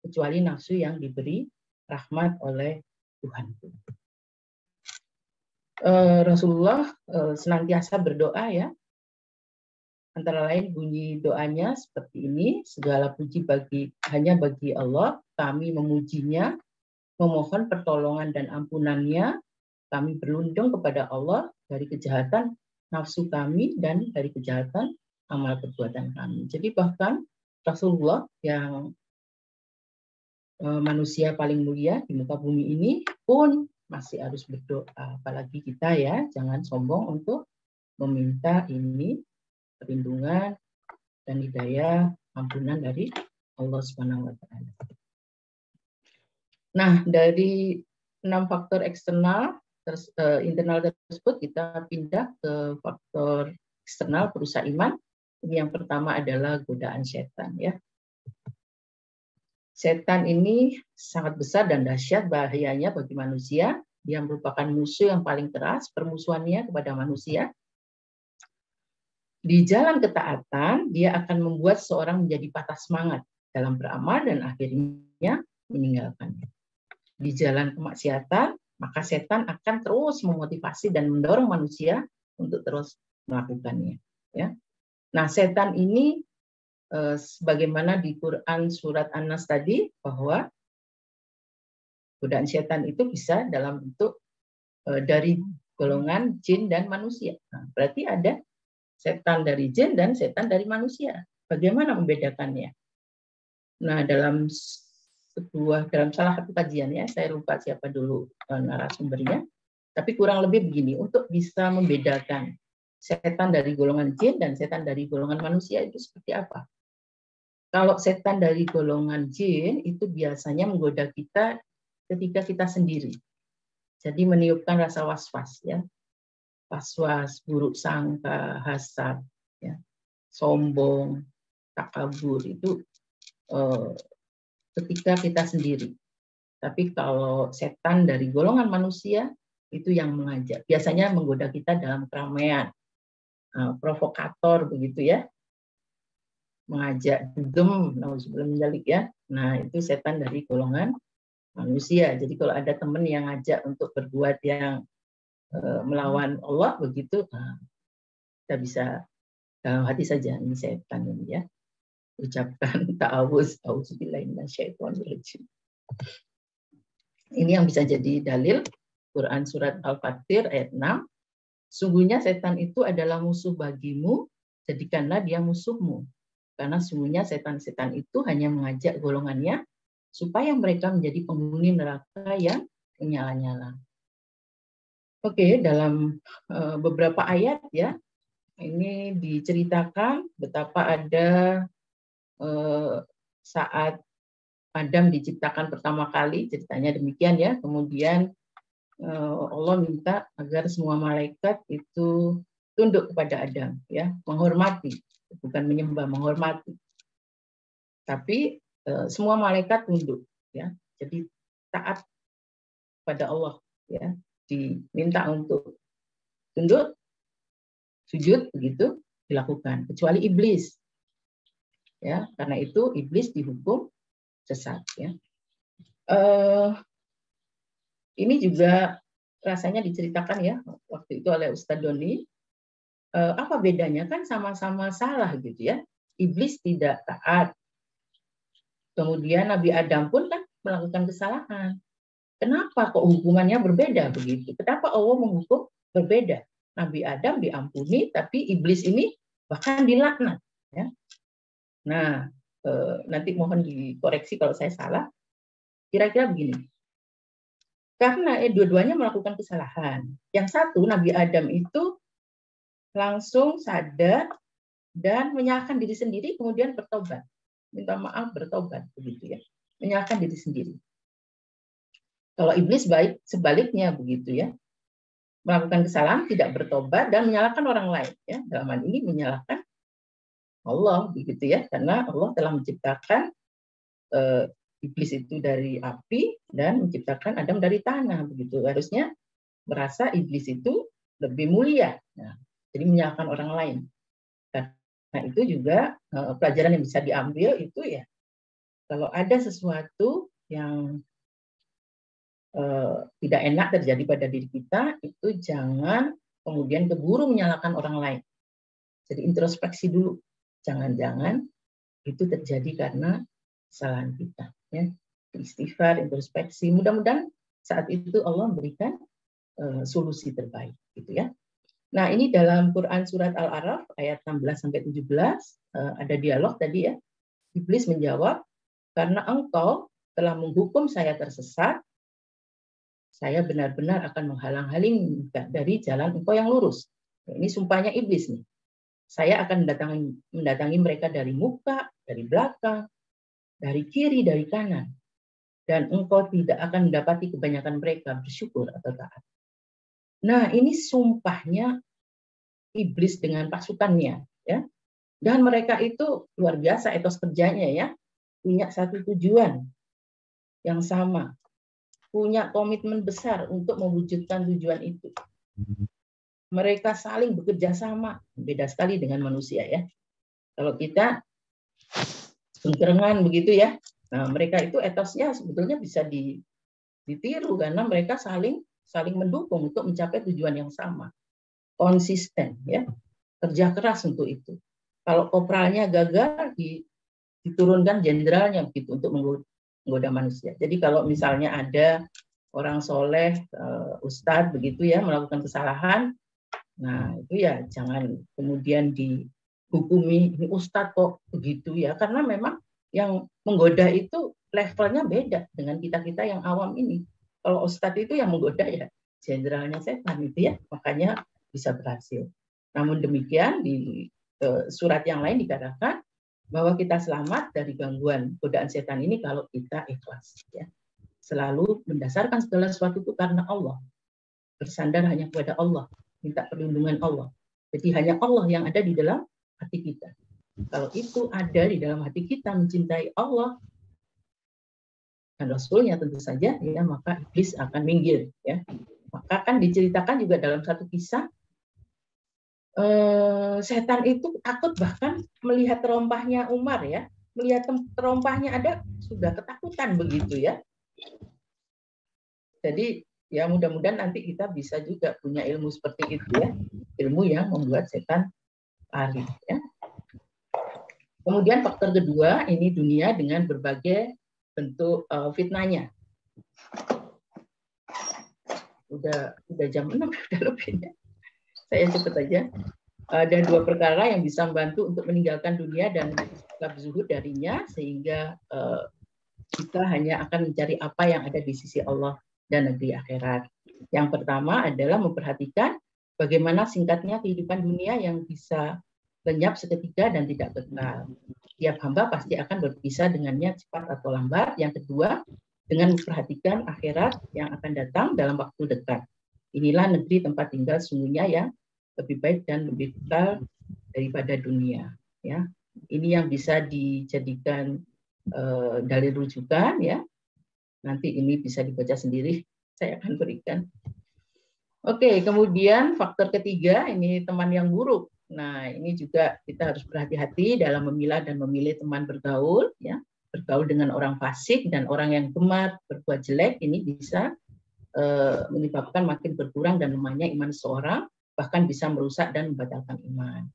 kecuali nafsu yang diberi rahmat oleh Tuhan. Rasulullah senantiasa berdoa, ya. Antara lain bunyi doanya seperti ini, segala puji hanya bagi Allah, kami memujinya, memohon pertolongan dan ampunannya, kami berlindung kepada Allah dari kejahatan nafsu kami dan dari kejahatan amal perbuatan kami. Jadi bahkan Rasulullah yang manusia paling mulia di muka bumi ini pun masih harus berdoa. Apalagi kita, ya, jangan sombong untuk meminta ini perlindungan dan hidayah ampunan dari Allah Subhanahu wa taala. Nah, dari 6 faktor eksternal internal tersebut kita pindah ke faktor eksternal perusak iman. Ini yang pertama adalah godaan setan, ya. Setan ini sangat besar dan dahsyat bahayanya bagi manusia. Dia merupakan musuh yang paling keras permusuhannya kepada manusia. Di jalan ketaatan, dia akan membuat seorang menjadi patah semangat dalam beramal dan akhirnya meninggalkannya. Di jalan kemaksiatan, maka setan akan terus memotivasi dan mendorong manusia untuk terus melakukannya. Ya. Nah, setan ini sebagaimana di Quran surat An-Nas tadi, bahwa godaan setan itu bisa dalam bentuk dari golongan jin dan manusia. Nah, berarti ada setan dari jin dan setan dari manusia. Bagaimana membedakannya? Nah, dalam salah satu kajian, ya, saya lupa siapa dulu narasumbernya, tapi kurang lebih begini, untuk bisa membedakan setan dari golongan jin dan setan dari golongan manusia itu seperti apa? Kalau setan dari golongan jin itu biasanya menggoda kita ketika kita sendiri. Jadi meniupkan rasa was-was, ya. Was-was, buruk sangka, hasad, ya, sombong, takabur itu ketika kita sendiri. Tapi kalau setan dari golongan manusia itu yang mengajak, biasanya menggoda kita dalam keramaian, provokator begitu, ya, mengajak dugem, nauzubillah min dzalik, ya. Nah, itu setan dari golongan manusia. Jadi kalau ada teman yang ngajak untuk berbuat yang melawan Allah begitu, kita bisa dalam hati saja ini setan ini, ya. ucapkan ta'awuz, auzubillahi minasyaitonirrajim. Ini yang bisa jadi dalil Quran surat Al-Fatir ayat 6. Sungguhnya setan itu adalah musuh bagimu, jadikanlah dia musuhmu. Karena sungguhnya setan-setan itu hanya mengajak golongannya supaya mereka menjadi penghuni neraka yang menyala-nyala. Oke, dalam beberapa ayat ya, ini diceritakan betapa ada saat Adam diciptakan pertama kali, ceritanya demikian ya. Kemudian Allah minta agar semua malaikat itu tunduk kepada Adam, ya, menghormati, bukan menyembah, menghormati. Tapi semua malaikat tunduk, ya. Jadi taat pada Allah, ya. Diminta untuk tunduk, sujud, begitu dilakukan, kecuali iblis. Ya, karena itu iblis dihukum sesat, ya. Ini juga rasanya diceritakan ya waktu itu oleh Ustadz Doni. Apa bedanya, kan sama-sama salah gitu ya. Iblis tidak taat. Kemudian Nabi Adam pun kan melakukan kesalahan. Kenapa kok hukumannya berbeda begitu? Kenapa Allah menghukum berbeda? Nabi Adam diampuni, tapi iblis ini bahkan dilaknat. Ya. Nah, nanti mohon dikoreksi kalau saya salah. Kira-kira begini. Karena dua-duanya melakukan kesalahan. Yang satu, Nabi Adam itu langsung sadar dan menyalahkan diri sendiri, kemudian bertobat. Minta maaf, bertobat. Begitu ya. Menyalahkan diri sendiri. Kalau iblis baik, sebaliknya begitu ya. Melakukan kesalahan, tidak bertobat, dan menyalahkan orang lain. Ya. Dalam hal ini menyalahkan Allah, begitu ya, karena Allah telah menciptakan iblis itu dari api dan menciptakan Adam dari tanah, begitu. Harusnya merasa iblis itu lebih mulia, nah, jadi menyalahkan orang lain. Nah itu juga pelajaran yang bisa diambil itu ya, kalau ada sesuatu yang tidak enak terjadi pada diri kita, itu jangan kemudian keburu menyalahkan orang lain. Jadi introspeksi dulu. Jangan-jangan itu terjadi karena kesalahan kita. Ya. Istighfar, introspeksi. Mudah-mudahan saat itu Allah memberikan solusi terbaik. Gitu ya. Nah ini dalam Quran Surat Al-A'raf ayat 16-17 ada dialog tadi ya. Iblis menjawab, karena engkau telah menghukum saya tersesat, saya benar-benar akan menghalang-halangi dari jalan engkau yang lurus. Ini sumpahnya iblis nih. Saya akan mendatangi mereka dari muka, dari belakang, dari kiri, dari kanan. Dan engkau tidak akan mendapati kebanyakan mereka bersyukur atau taat. Nah, ini sumpahnya iblis dengan pasukannya. Ya. Dan mereka itu luar biasa etos kerjanya ya. Punya satu tujuan yang sama. Punya komitmen besar untuk mewujudkan tujuan itu. Mereka saling bekerja sama, beda sekali dengan manusia ya. Kalau kita cengkerengan begitu ya, nah mereka itu etosnya sebetulnya bisa ditiru karena mereka saling mendukung untuk mencapai tujuan yang sama, konsisten ya, kerja keras untuk itu. Kalau kopralnya gagal, diturunkan jenderalnya begitu untuk menggoda manusia. Jadi kalau misalnya ada orang soleh, ustadz begitu ya melakukan kesalahan. Nah, itu ya jangan kemudian dihukumi, ini ustadz kok begitu ya, karena memang yang menggoda itu levelnya beda dengan kita-kita yang awam ini. Kalau ustadz itu yang menggoda ya jenderalnya setan itu ya, makanya bisa berhasil. Namun demikian di surat yang lain dikatakan bahwa kita selamat dari gangguan godaan setan ini kalau kita ikhlas ya. Selalu mendasarkan segala sesuatu itu karena Allah. Bersandar hanya kepada Allah. Minta perlindungan Allah. Jadi hanya Allah yang ada di dalam hati kita. Kalau itu ada di dalam hati kita mencintai Allah dan Rasulnya tentu saja, ya maka iblis akan minggir. Ya. Maka kan diceritakan juga dalam satu kisah, setan itu takut bahkan melihat terompahnya Umar ya, melihat terompahnya ada sudah ketakutan begitu ya. Jadi ya mudah-mudahan nanti kita bisa juga punya ilmu seperti itu ya, ilmu yang membuat setan lari ya. Kemudian faktor kedua, ini dunia dengan berbagai bentuk fitnahnya. Udah jam 6, udah lebih ya. Saya cepet aja. Ada dua perkara yang bisa membantu untuk meninggalkan dunia dan bersikap zuhud darinya, sehingga kita hanya akan mencari apa yang ada di sisi Allah dan negeri akhirat. Yang pertama adalah memperhatikan bagaimana singkatnya kehidupan dunia yang bisa lenyap seketika dan tidak kekal. Tiap hamba pasti akan berpisah dengannya cepat atau lambat. Yang kedua, dengan memperhatikan akhirat yang akan datang dalam waktu dekat. Inilah negeri tempat tinggal sungguhnya yang lebih baik dan lebih kekal daripada dunia. Ya, ini yang bisa dijadikan dalil rujukan, ya. Nanti ini bisa dibaca sendiri. Saya akan berikan. Oke, kemudian faktor ketiga ini teman yang buruk. Nah, ini juga kita harus berhati-hati dalam memilah dan memilih teman bergaul, ya. Bergaul dengan orang fasik dan orang yang gemar berbuat jelek ini bisa menyebabkan makin berkurang dan lemahnya iman seorang, bahkan bisa merusak dan membatalkan iman.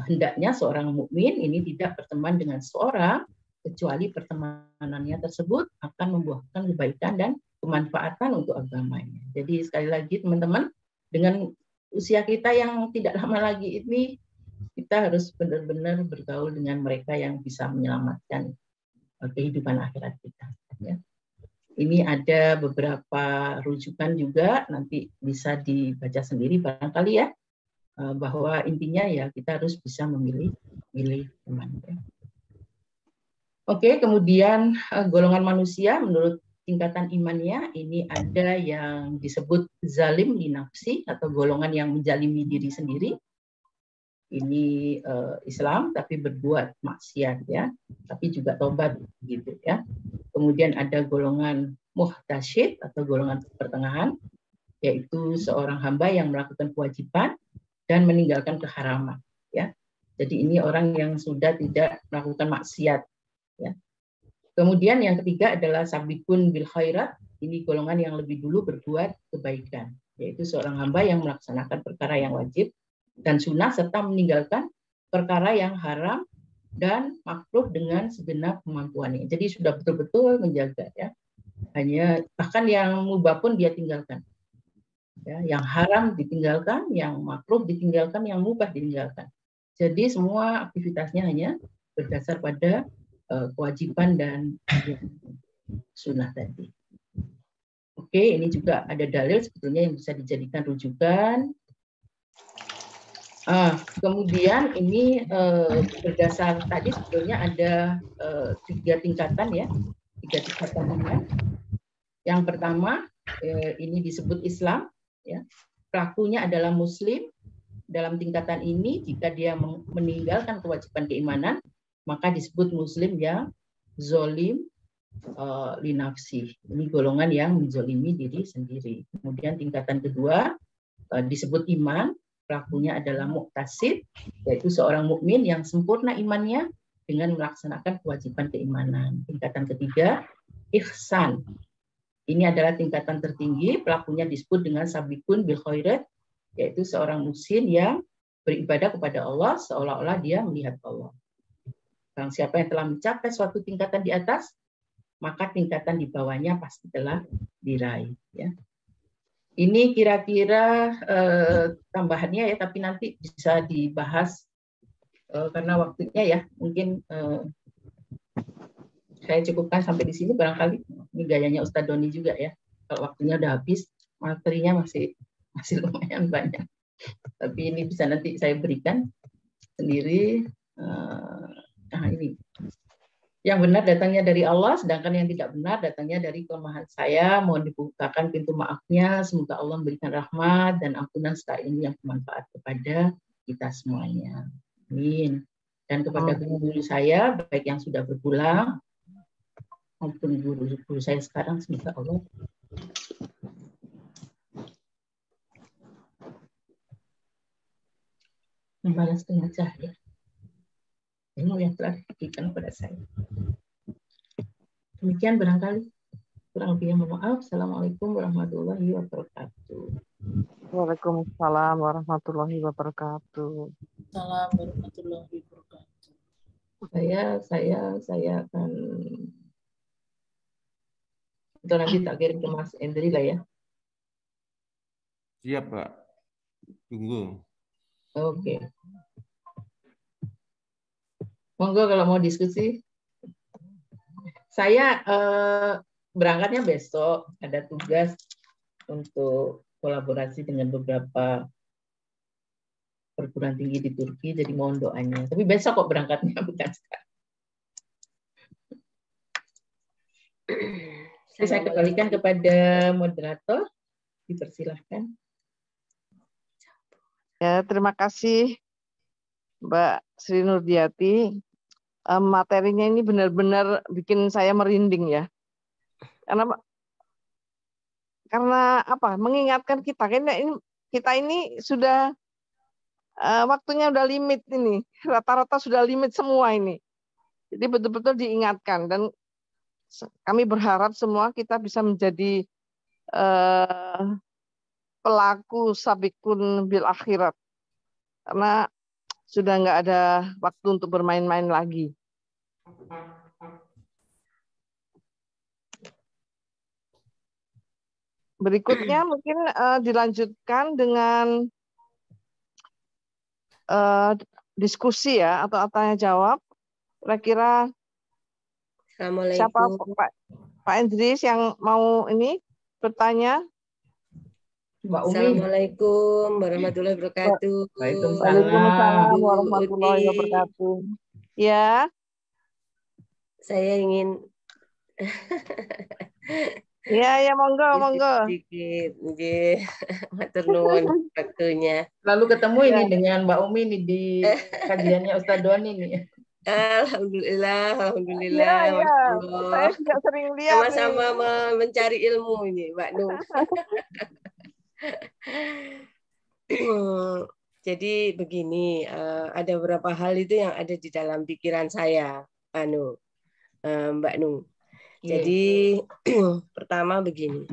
Hendaknya seorang mukmin ini tidak berteman dengan seorang kecuali pertemanannya tersebut akan membuahkan kebaikan dan kemanfaatan untuk agamanya. Jadi sekali lagi teman-teman, dengan usia kita yang tidak lama lagi ini, kita harus benar-benar bergaul dengan mereka yang bisa menyelamatkan kehidupan akhirat kita. Ya. Ini ada beberapa rujukan juga, nanti bisa dibaca sendiri barangkali ya, bahwa intinya ya kita harus bisa memilih teman. Ya. Oke, kemudian golongan manusia menurut tingkatan imannya ini ada yang disebut zalim li nafsi atau golongan yang menjalimi diri sendiri. Ini Islam tapi berbuat maksiat ya, tapi juga tobat gitu ya. Kemudian ada golongan muhtasyid atau golongan pertengahan, yaitu seorang hamba yang melakukan kewajiban dan meninggalkan keharaman ya. Jadi ini orang yang sudah tidak melakukan maksiat ya. Kemudian yang ketiga adalah sabiqun bil khairat, ini golongan yang lebih dulu berbuat kebaikan, yaitu seorang hamba yang melaksanakan perkara yang wajib dan sunnah serta meninggalkan perkara yang haram dan makruh dengan segenap kemampuannya. Jadi sudah betul-betul menjaga ya. Hanya bahkan yang mubah pun dia tinggalkan. Ya, yang haram ditinggalkan, yang makruh ditinggalkan, yang mubah ditinggalkan. Jadi semua aktivitasnya hanya berdasar pada kewajiban dan sunnah tadi. Oke, ini juga ada dalil sebetulnya yang bisa dijadikan rujukan. Kemudian ini berdasar tadi sebetulnya ada 3 tingkatan ya, 3 tingkatan iman. Yang pertama ini disebut Islam, ya. Pelakunya adalah Muslim. Dalam tingkatan ini jika dia meninggalkan kewajiban keimanan, maka disebut Muslim yang zolim li nafsi. Ini golongan yang menzolimi diri sendiri. Kemudian tingkatan kedua disebut iman. Pelakunya adalah muqtasid, yaitu seorang mukmin yang sempurna imannya dengan melaksanakan kewajiban keimanan. Tingkatan ketiga, ihsan. Ini adalah tingkatan tertinggi, pelakunya disebut dengan sabiqun bil khairat, yaitu seorang muslim yang beribadah kepada Allah seolah-olah dia melihat Allah. Barang siapa yang telah mencapai suatu tingkatan di atas, maka tingkatan di bawahnya pasti telah diraih. Ya. Ini kira-kira tambahannya ya, tapi nanti bisa dibahas karena waktunya ya. Mungkin saya cukupkan sampai di sini barangkali. Ini gayanya Ustadz Doni juga ya. Kalau waktunya udah habis, materinya masih lumayan banyak. Tapi ini bisa nanti saya berikan sendiri. Nah ini. Yang benar datangnya dari Allah, sedangkan yang tidak benar datangnya dari kelemahan saya. Mohon dibukakan pintu maafnya. Semoga Allah memberikan rahmat dan ampunan serta ilmu yang bermanfaat kepada kita semuanya. Amin. Dan kepada guru-guru saya, baik yang sudah berpulang maupun guru-guru saya sekarang, semoga Allah membalas dengan cahaya ilmu yang telah diberikan kepada saya. Demikian barangkali, kurang lebihnya mohon maaf. Assalamualaikum warahmatullahi wabarakatuh. Waalaikumsalam warahmatullahi wabarakatuh. Assalamualaikum warahmatullahi wabarakatuh. Saya akan itu nanti tak kirim ke Mas Endri lah ya. Siap, Pak. Tunggu. Oke. Monggo kalau mau diskusi. Saya berangkatnya besok, ada tugas untuk kolaborasi dengan beberapa perguruan tinggi di Turki, jadi mohon doanya. Tapi besok kok berangkatnya, bukan sekarang. Saya kembalikan kepada moderator, dipersilahkan. Ya, terima kasih Mbak Sri Nurdiati. Materinya ini benar-benar bikin saya merinding ya. Karena apa? Mengingatkan kita ini sudah waktunya udah limit ini. Rata-rata sudah limit semua ini. Jadi betul-betul diingatkan dan kami berharap semua kita bisa menjadi pelaku sabikun bil akhirat. Karena sudah nggak ada waktu untuk bermain-main lagi. Berikutnya mungkin dilanjutkan dengan diskusi ya atau tanya jawab. Kira-kira siapa Pak Endris yang mau ini bertanya? Mbak Umi. Assalamualaikum warahmatullahi wabarakatuh. Waalaikumsalam warahmatullahi wabarakatuh. Ya. Saya ingin ya monggo. Sedikit, nggih. Matur nuwun waktunya. Lalu ketemu ini dengan Mbak Umi nih di kajiannya Ustadz Doni nih. Alhamdulillah. Ya. Saya juga sering lihat. Sama-sama mencari ilmu ini, Mbak Nung. Jadi begini, ada beberapa hal itu yang ada di dalam pikiran saya, Mbak Nung. Jadi pertama begini,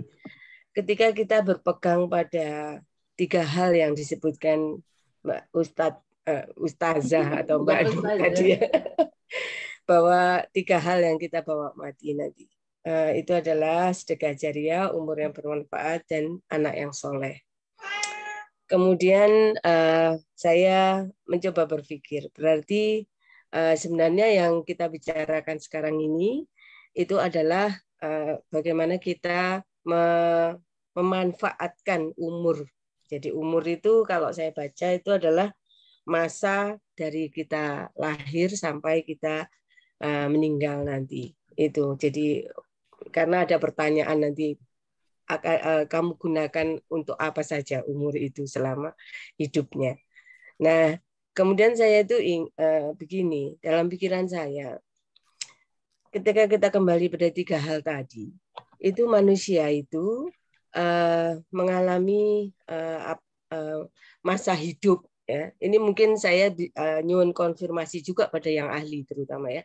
ketika kita berpegang pada 3 hal yang disebutkan Mbak Ustazah atau Mbak Nung tadi ya, bahwa 3 hal yang kita bawa mati nanti. Itu adalah sedekah jariah, umur yang bermanfaat, dan anak yang soleh. Kemudian saya mencoba berpikir, berarti sebenarnya yang kita bicarakan sekarang ini itu adalah bagaimana kita memanfaatkan umur. Jadi umur itu kalau saya baca itu adalah masa dari kita lahir sampai kita meninggal nanti. Itu jadi karena ada pertanyaan nanti, kamu gunakan untuk apa saja umur itu selama hidupnya. Nah, kemudian saya itu begini, dalam pikiran saya, ketika kita kembali pada 3 hal tadi, itu manusia itu mengalami masa hidup. Ya. Ini mungkin saya nyuwun konfirmasi juga pada yang ahli terutama ya,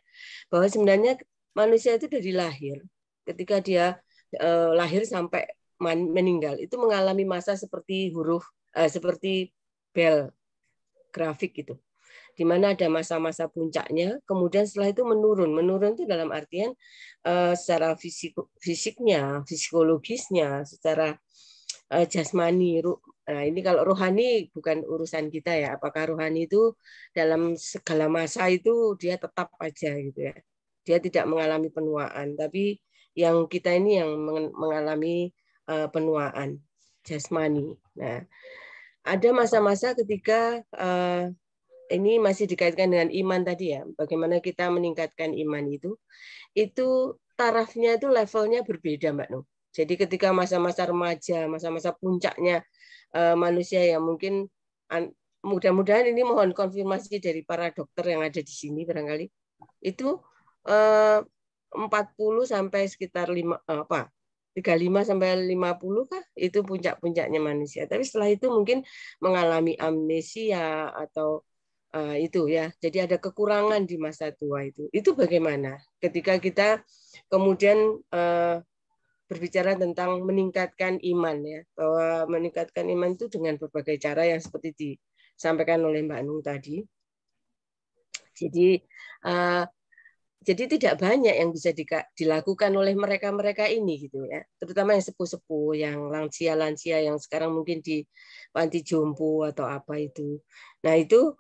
bahwa sebenarnya manusia itu dari lahir, ketika dia lahir sampai meninggal itu mengalami masa seperti seperti bel grafik gitu, di mana ada masa-masa puncaknya, kemudian setelah itu menurun itu dalam artian secara fisiknya, psikologisnya, secara jasmani. Nah ini kalau rohani bukan urusan kita ya, apakah rohani itu dalam segala masa itu dia tetap aja gitu ya, dia tidak mengalami penuaan, tapi yang kita ini yang mengalami penuaan jasmani. Nah, ada masa-masa ketika ini masih dikaitkan dengan iman tadi ya, bagaimana kita meningkatkan iman itu tarafnya itu levelnya berbeda Mbak Nur. Jadi ketika masa-masa remaja, masa-masa puncaknya manusia yang mungkin mudah-mudahan ini mohon konfirmasi dari para dokter yang ada di sini barangkali itu 40 sampai sekitar 35 sampai 50 kah itu puncak-puncaknya manusia. Tapi setelah itu mungkin mengalami amnesia atau itu ya. Jadi ada kekurangan di masa tua itu. Itu bagaimana ketika kita kemudian berbicara tentang meningkatkan iman ya, bahwa meningkatkan iman itu dengan berbagai cara yang seperti disampaikan oleh Mbak Nung tadi. Jadi tidak banyak yang bisa dilakukan oleh mereka ini gitu ya, terutama yang sepuh-sepuh, yang lansia-lansia yang sekarang mungkin di panti jompo atau apa itu. Nah itu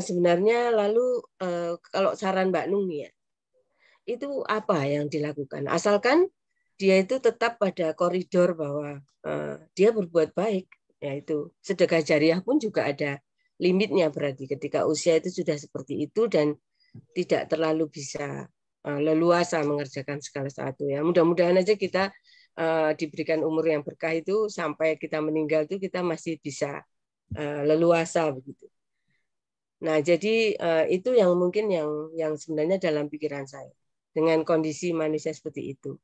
sebenarnya lalu kalau saran Mbak Nung ya, itu apa yang dilakukan? Asalkan dia itu tetap pada koridor bahwa dia berbuat baik, yaitu sedekah jariah pun juga ada limitnya, berarti ketika usia itu sudah seperti itu dan tidak terlalu bisa leluasa mengerjakan segala sesuatu ya. Mudah-mudahan aja kita diberikan umur yang berkah itu sampai kita meninggal itu kita masih bisa leluasa begitu. Nah, jadi itu yang mungkin yang sebenarnya dalam pikiran saya dengan kondisi manusia seperti itu.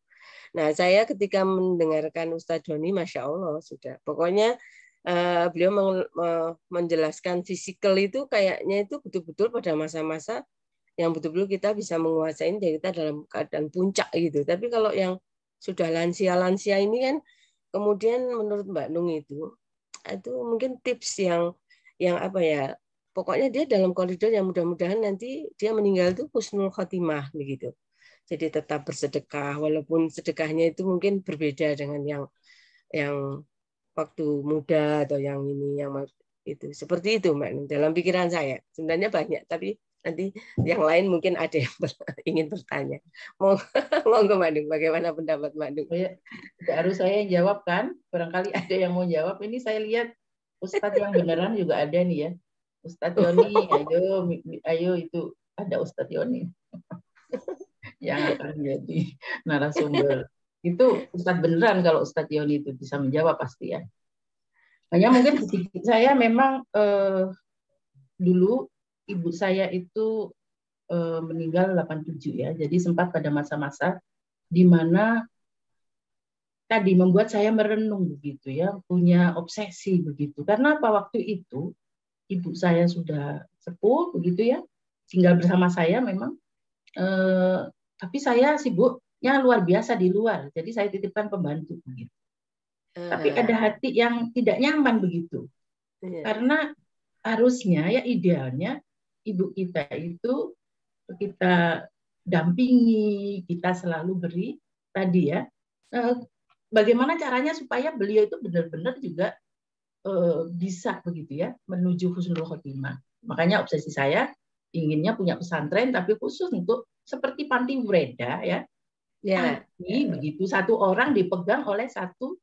Nah, saya ketika mendengarkan Ustadz Doni, Masya Allah sudah. Pokoknya beliau menjelaskan fisikal itu kayaknya itu betul-betul pada masa-masa yang betul-betul kita bisa menguasai dan kita dalam keadaan puncak gitu. Tapi kalau yang sudah lansia-lansia ini kan, kemudian menurut Mbak Nung itu mungkin tips yang apa ya, pokoknya dia dalam koridor yang mudah-mudahan nanti dia meninggal itu husnul khotimah begitu. Jadi tetap bersedekah walaupun sedekahnya itu mungkin berbeda dengan yang waktu muda atau yang ini yang itu. Seperti itu Mbak Nung dalam pikiran saya. Sebenarnya banyak tapi nanti yang lain mungkin ada yang ingin bertanya. Monggo Mbak Nung, bagaimana pendapat Mbak Nung? Tidak harus saya yang jawab kan? Barangkali ada yang mau jawab. Ini saya lihat Ustadz yang beneran juga ada nih ya. Ustadz Yoni, ayo itu ada Ustadz Yoni yang akan jadi narasumber. Itu Ustadz beneran kalau Ustadz Yoni itu bisa menjawab pasti ya. Hanya mungkin sedikit saya memang dulu ibu saya itu meninggal 87 ya. Jadi sempat pada masa-masa di mana tadi membuat saya merenung begitu ya, punya obsesi begitu. Karena apa, waktu itu ibu saya sudah sepuh begitu ya, tinggal bersama saya memang. Tapi saya sibuknya luar biasa di luar. Jadi saya titipkan pembantu begitu. Tapi ada hati yang tidak nyaman begitu. Karena harusnya ya idealnya ibu kita itu kita dampingi, kita selalu beri tadi ya, bagaimana caranya supaya beliau itu benar-benar juga bisa begitu ya menuju husnul khotimah. Makanya obsesi saya inginnya punya pesantren tapi khusus untuk seperti Panti Breda ya. Tapi begitu satu orang dipegang oleh satu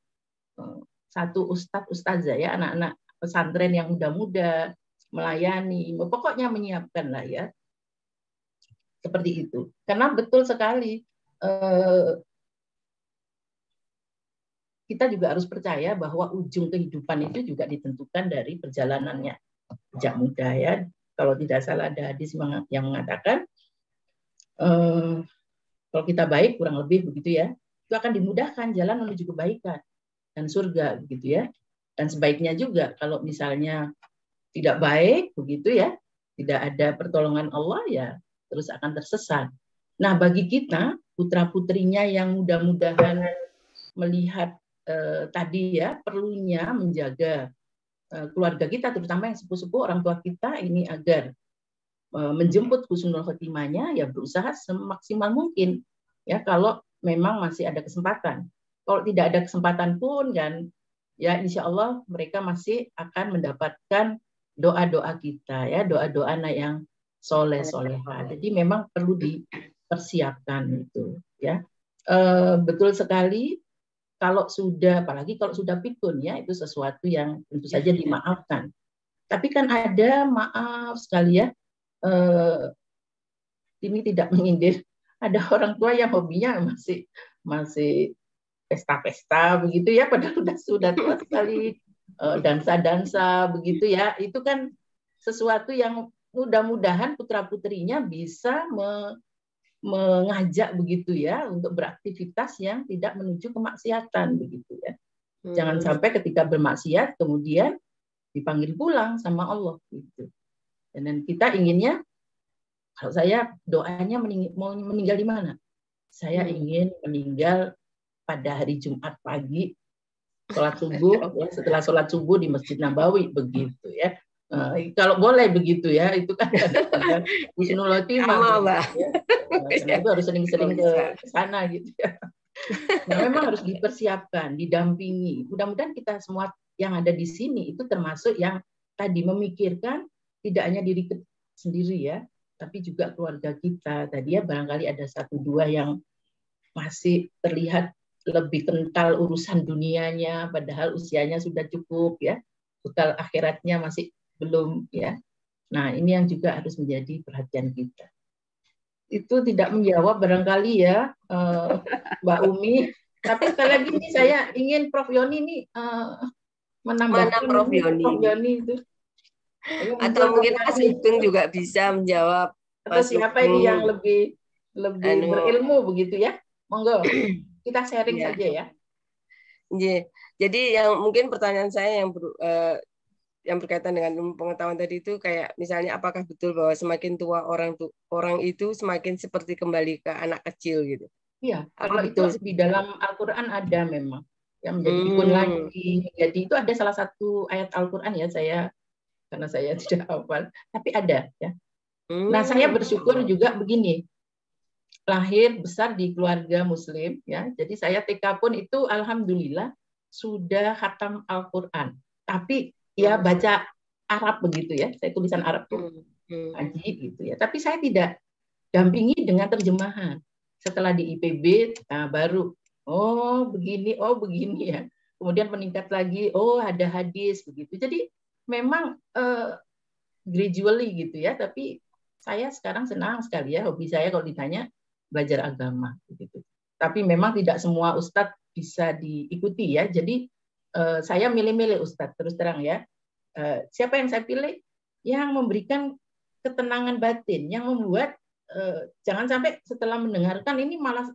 ustadz-ustazah ya, anak-anak pesantren yang muda-muda melayani, pokoknya menyiapkan lah ya. Seperti itu. Karena betul sekali kita juga harus percaya bahwa ujung kehidupan itu juga ditentukan dari perjalanannya sejak muda ya. Kalau tidak salah ada hadis yang mengatakan kalau kita baik kurang lebih begitu ya, itu akan dimudahkan jalan menuju kebaikan dan surga begitu ya. Dan sebaiknya juga kalau misalnya tidak baik begitu ya, tidak ada pertolongan Allah ya terus akan tersesat. Nah, bagi kita putra-putrinya yang mudah-mudahan melihat tadi ya perlunya menjaga keluarga kita, terutama yang sepuh-sepuh orang tua kita ini agar menjemput husnul khotimahnya ya berusaha semaksimal mungkin ya kalau memang masih ada kesempatan. Kalau tidak ada kesempatan pun kan ya insya Allah mereka masih akan mendapatkan doa-doa kita ya, doa-doa anak yang soleh-soleha. Jadi memang perlu dipersiapkan itu ya. Betul sekali kalau sudah, apalagi kalau sudah pikun ya, itu sesuatu yang tentu saja dimaafkan. Tapi kan ada maaf sekali ya, ini tidak menyindir. Ada orang tua yang hobinya masih pesta-pesta begitu ya, padahal sudah tua sekali, dansa-dansa begitu ya. Itu kan sesuatu yang mudah-mudahan putra-putrinya bisa mengajak begitu ya untuk beraktivitas yang tidak menuju kemaksiatan begitu ya. Jangan sampai ketika bermaksiat kemudian dipanggil pulang sama Allah gitu. Dan kita inginnya, kalau saya doanya mau meninggal di mana? Saya ingin meninggal pada hari Jumat pagi, sholat subuh, ya, setelah sholat subuh di Masjid Nabawi begitu ya. Kalau boleh begitu ya, itu kan kadang-kadang Husnul Khotimah Mbak. ya. Karena itu harus sering-sering ke sana gitu ya. Nah, memang harus dipersiapkan, didampingi. Mudah-mudahan kita semua yang ada di sini itu termasuk yang tadi memikirkan tidak hanya diri sendiri ya, tapi juga keluarga kita. Tadi ya barangkali ada 1-2 yang masih terlihat lebih kental urusan dunianya, padahal usianya sudah cukup ya, bekal akhiratnya masih belum ya. Nah, ini yang juga harus menjadi perhatian kita. Itu tidak menjawab barangkali ya, Mbak Umi. Tapi sekali lagi ini saya ingin Prof Yoni ini menambahkan Prof Yoni itu. Atau mungkin Mas Sugeng juga bisa menjawab. Atau siapa ini yang lebih berilmu begitu ya? Monggo, kita sharing saja ya. Jadi yang mungkin pertanyaan saya yang berkaitan dengan pengetahuan tadi itu kayak misalnya apakah betul bahwa semakin tua orang itu semakin seperti kembali ke anak kecil gitu? Iya, kalau itu di dalam Al-Quran ada memang yang menjadi pikun lagi. Jadi itu ada salah satu ayat Al-Quran ya, karena saya tidak hafal, tapi ada ya. Nah, saya bersyukur juga begini, lahir besar di keluarga Muslim ya. Jadi saya TK pun itu alhamdulillah sudah khatam Al-Quran. Tapi ya baca Arab begitu ya, saya tulisan Arab tuh ngaji gitu ya. Tapi saya tidak dampingi dengan terjemahan. Setelah di IPB, nah baru oh begini ya. Kemudian meningkat lagi, oh ada hadis begitu. Jadi memang gradually gitu ya. Tapi saya sekarang senang sekali ya, hobi saya kalau ditanya belajar agama begitu. Tapi memang tidak semua ustadz bisa diikuti ya. Jadi saya milih-milih ustadz terus terang ya. Siapa yang saya pilih? Yang memberikan ketenangan batin, yang membuat jangan sampai setelah mendengarkan ini malah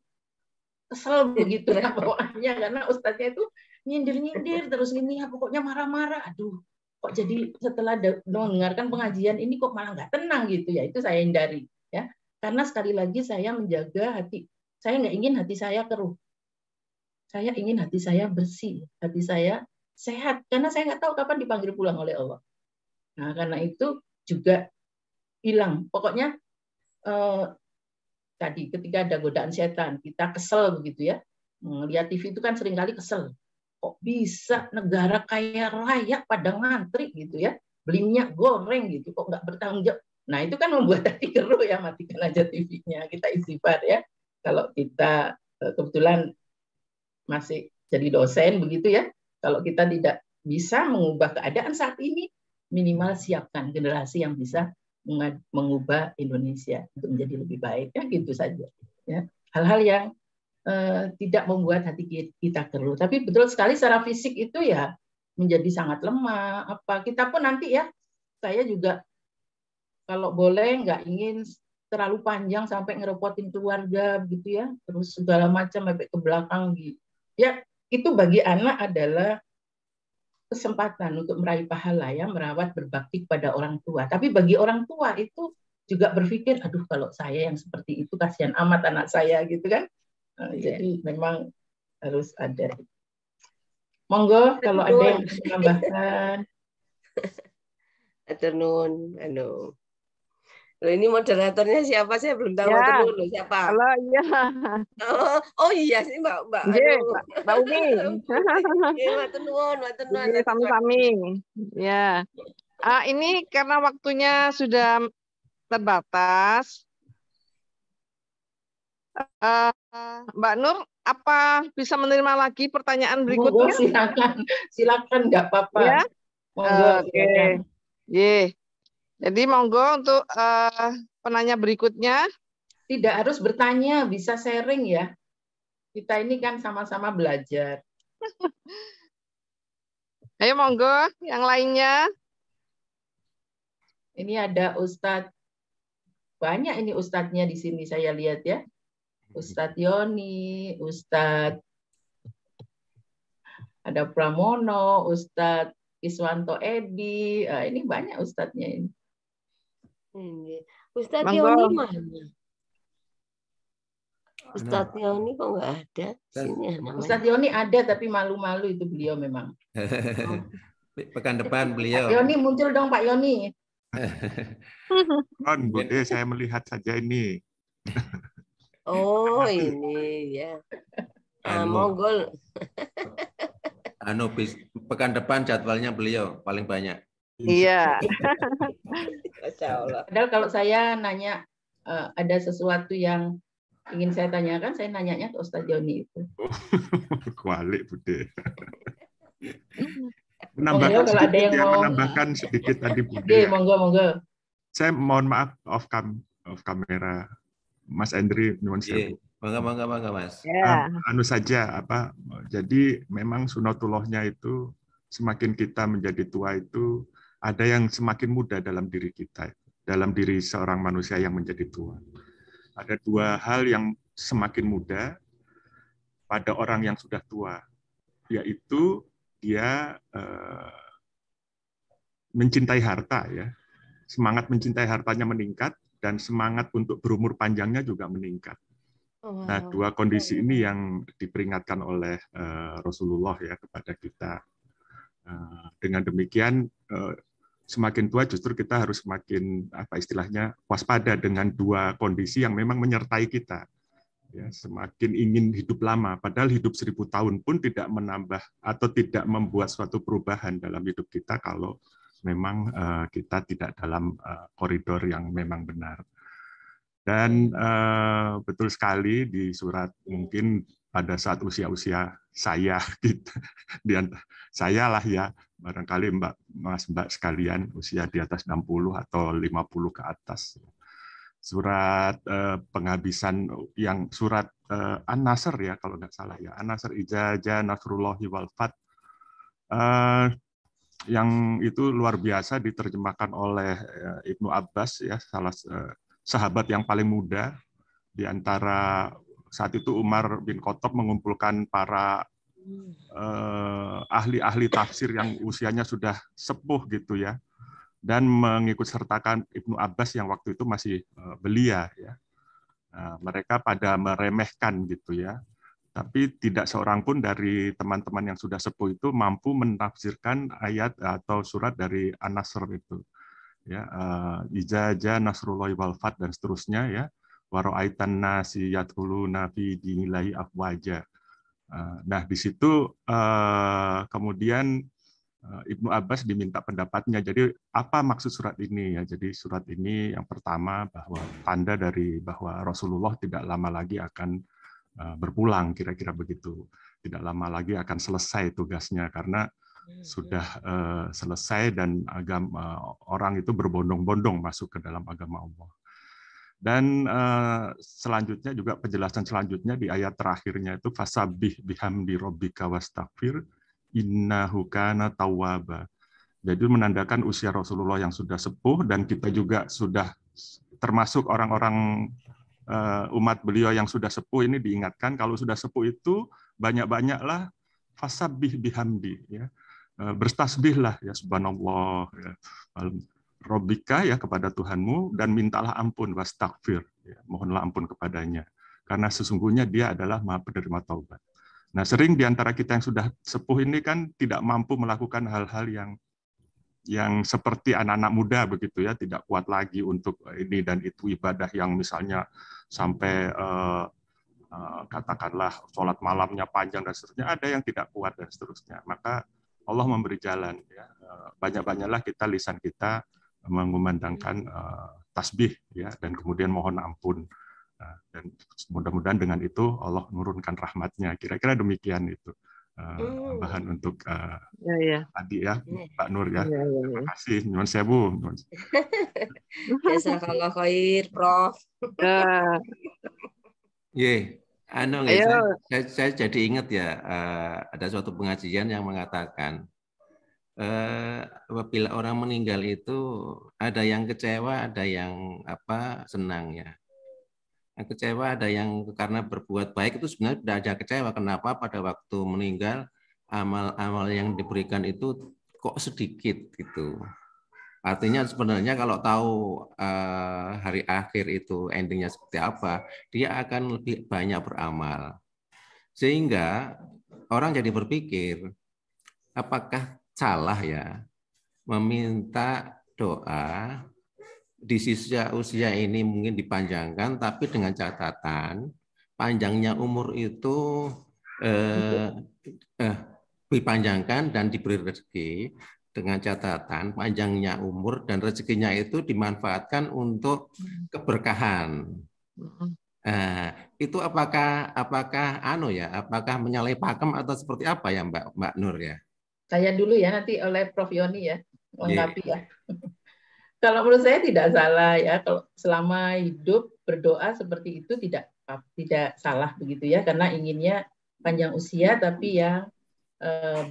kesel begitu ya bawaannya, karena ustadznya itu nyindir-nyindir terus ini ya, pokoknya marah-marah. Aduh, kok jadi setelah mendengarkan pengajian ini kok malah nggak tenang gitu ya. Itu saya hindari ya. Karena sekali lagi saya menjaga hati. Saya nggak ingin hati saya keruh. Saya ingin hati saya bersih, hati saya sehat. Karena saya nggak tahu kapan dipanggil pulang oleh Allah. Nah, karena itu juga hilang. Pokoknya tadi ketika ada godaan setan, kita kesel begitu ya. Melihat TV itu kan seringkali kesel. Kok bisa negara kaya raya pada ngantri gitu ya. Beli minyak goreng gitu, kok nggak bertanggung jawab. Nah, itu kan membuat hati keruh ya, matikan aja TV-nya. Kita istighfar ya. Kalau kita kebetulan masih jadi dosen begitu ya. Kalau kita tidak bisa mengubah keadaan saat ini, minimal siapkan generasi yang bisa mengubah Indonesia untuk menjadi lebih baik ya, gitu saja ya. Hal-hal yang tidak membuat hati kita keruh. Tapi betul sekali secara fisik itu ya menjadi sangat lemah. Kita pun nanti ya, saya juga kalau boleh nggak ingin terlalu panjang sampai ngerepotin keluarga begitu ya, terus segala macam sampai ke belakang gitu. Ya, itu bagi anak adalah kesempatan untuk meraih pahala ya, merawat berbakti pada orang tua. Tapi bagi orang tua itu juga berpikir, aduh kalau saya yang seperti itu kasihan amat anak saya gitu kan. Jadi memang harus ada. Monggo kalau ada yang menambahkan. Atur nuwun, Loh, ini moderatornya siapa? Saya belum tahu. Ya, loh, siapa? Halo, iya. Oh iya sih Mbak. Mbak Umi. Matur nuwun. Sami-sami. Ya. Ini karena waktunya sudah terbatas. Mbak Nur, apa bisa menerima lagi pertanyaan berikutnya? Silakan, nggak apa-apa. Ya. Oke. Jadi monggo untuk penanya berikutnya. Tidak harus bertanya, bisa sharing ya. Kita ini kan sama-sama belajar. Ayo monggo, yang lainnya. Ini ada Ustadz, banyak ini Ustadznya di sini saya lihat ya. Ustadz Yoni, Ustadz ada Pramono, Ustadz Iswanto Edi, ini banyak Ustadznya ini. Ustadz Yoni mana? Ustadz Yoni kok nggak ada? Sini Ustadz Yoni ada tapi malu-malu itu beliau memang. Pekan depan Pak beliau. Yoni muncul dong Pak Yoni. Bude, saya melihat saja ini. Oh, ini ya. Monggo. Pekan depan jadwalnya beliau paling banyak. Iya. Masya Allah. Padahal kalau saya nanya ada sesuatu yang ingin saya tanyakan, saya nanyanya ke Ustadz Joni itu. Kualik, Bude. Monggo kalau ada yang mau menambahkan sedikit tadi, Bude. Monggo. Saya mohon maaf off kamera, Mas Andri, nuwun sewu. Bangga Mas. Anu saja jadi memang sunatullahnya itu semakin kita menjadi tua itu ada yang semakin muda dalam diri kita, dalam diri seorang manusia yang menjadi tua. Ada dua hal yang semakin muda pada orang yang sudah tua, yaitu dia mencintai harta, ya, semangat mencintai hartanya meningkat dan semangat untuk berumur panjangnya juga meningkat. Nah, dua kondisi ini yang diperingatkan oleh Rasulullah ya kepada kita. Dengan demikian, semakin tua justru kita harus semakin istilahnya waspada dengan dua kondisi yang memang menyertai kita. Ya, semakin ingin hidup lama, padahal hidup 1000 tahun pun tidak menambah atau tidak membuat suatu perubahan dalam hidup kita kalau memang kita tidak dalam koridor yang memang benar. Dan betul sekali di surat mungkin pada saat usia-usia saya, gitu, saya lah ya, barangkali Mbak sekalian usia di atas 60 atau 50 ke atas. Surat penghabisan yang surat An-Nasr ya kalau nggak salah ya, An-Nasr Idza Jaa Nasrullahi wal Fath, yang itu luar biasa diterjemahkan oleh Ibnu Abbas ya, salah sahabat yang paling muda di antara saat itu Umar bin Khattab mengumpulkan para ahli-ahli tafsir yang usianya sudah sepuh gitu ya, dan mengikut sertakan Ibnu Abbas yang waktu itu masih belia ya. Mereka pada meremehkan gitu ya, tapi tidak seorang pun dari teman-teman yang sudah sepuh itu mampu menafsirkan ayat atau surat dari An-Nasr itu. Ya, Idza Jaa Nasrullahi wal Fath dan seterusnya ya, wa ra'aitan nasi yadkhuluna fi dinillahi afwaja. Nah, di situ kemudian Ibnu Abbas diminta pendapatnya. Jadi apa maksud surat ini ya? Jadi surat ini yang pertama bahwa tanda dari bahwa Rasulullah tidak lama lagi akan berpulang, kira-kira begitu. Tidak lama lagi akan selesai tugasnya karena sudah selesai dan orang itu berbondong-bondong masuk ke dalam agama Allah. Dan selanjutnya juga penjelasan selanjutnya di ayat terakhirnya itu fasabbih bihamdi rabbika wastaghfir innahu kana tawwaba. Jadi menandakan usia Rasulullah yang sudah sepuh dan kita juga sudah termasuk orang-orang umat beliau yang sudah sepuh ini diingatkan kalau sudah sepuh itu banyak-banyaklah fasabbih bihamdi ya. Bertasbihlah ya subhanallah ya, Rabbika ya kepada Tuhanmu dan mintalah ampun wastaghfir ya, mohonlah ampun kepadanya karena sesungguhnya dia adalah Maha penerima taubat. Nah, sering di antara kita yang sudah sepuh ini kan tidak mampu melakukan hal-hal yang seperti anak-anak muda begitu ya, tidak kuat lagi untuk ini dan itu ibadah yang misalnya sampai katakanlah sholat malamnya panjang dan seterusnya, ada yang tidak kuat dan seterusnya. Maka Allah memberi jalan ya, banyak-banyaklah kita lisan kita mengumandangkan tasbih ya, dan kemudian mohon ampun. Dan mudah-mudahan dengan itu Allah menurunkan rahmatnya. Kira-kira demikian itu bahan untuk adik ya, Pak Nur ya. Terima kasih. Nyuwun sewu. Jazakallah khair, Prof. Saya jadi ingat ya, ada suatu pengajian yang mengatakan apabila orang meninggal itu ada yang kecewa, ada yang senang ya. Yang kecewa ada yang karena berbuat baik itu sebenarnya tidak ada kecewa. Kenapa pada waktu meninggal amal-amal yang diberikan itu kok sedikit gitu. Artinya sebenarnya kalau tahu hari akhir itu endingnya seperti apa, dia akan lebih banyak beramal. Sehingga orang jadi berpikir, apakah salah ya meminta doa di usia ini mungkin dipanjangkan, tapi dengan catatan panjangnya umur itu dipanjangkan dan diberi rezeki, dengan catatan panjangnya umur dan rezekinya itu dimanfaatkan untuk keberkahan. Itu apakah apakah menyalahi pakem atau seperti apa ya Mbak Nur ya? Saya dulu ya, nanti oleh Prof. Yoni ya, lengkapi ya. Kalau menurut saya tidak salah ya, kalau selama hidup berdoa seperti itu tidak salah begitu ya, karena inginnya panjang usia tapi yang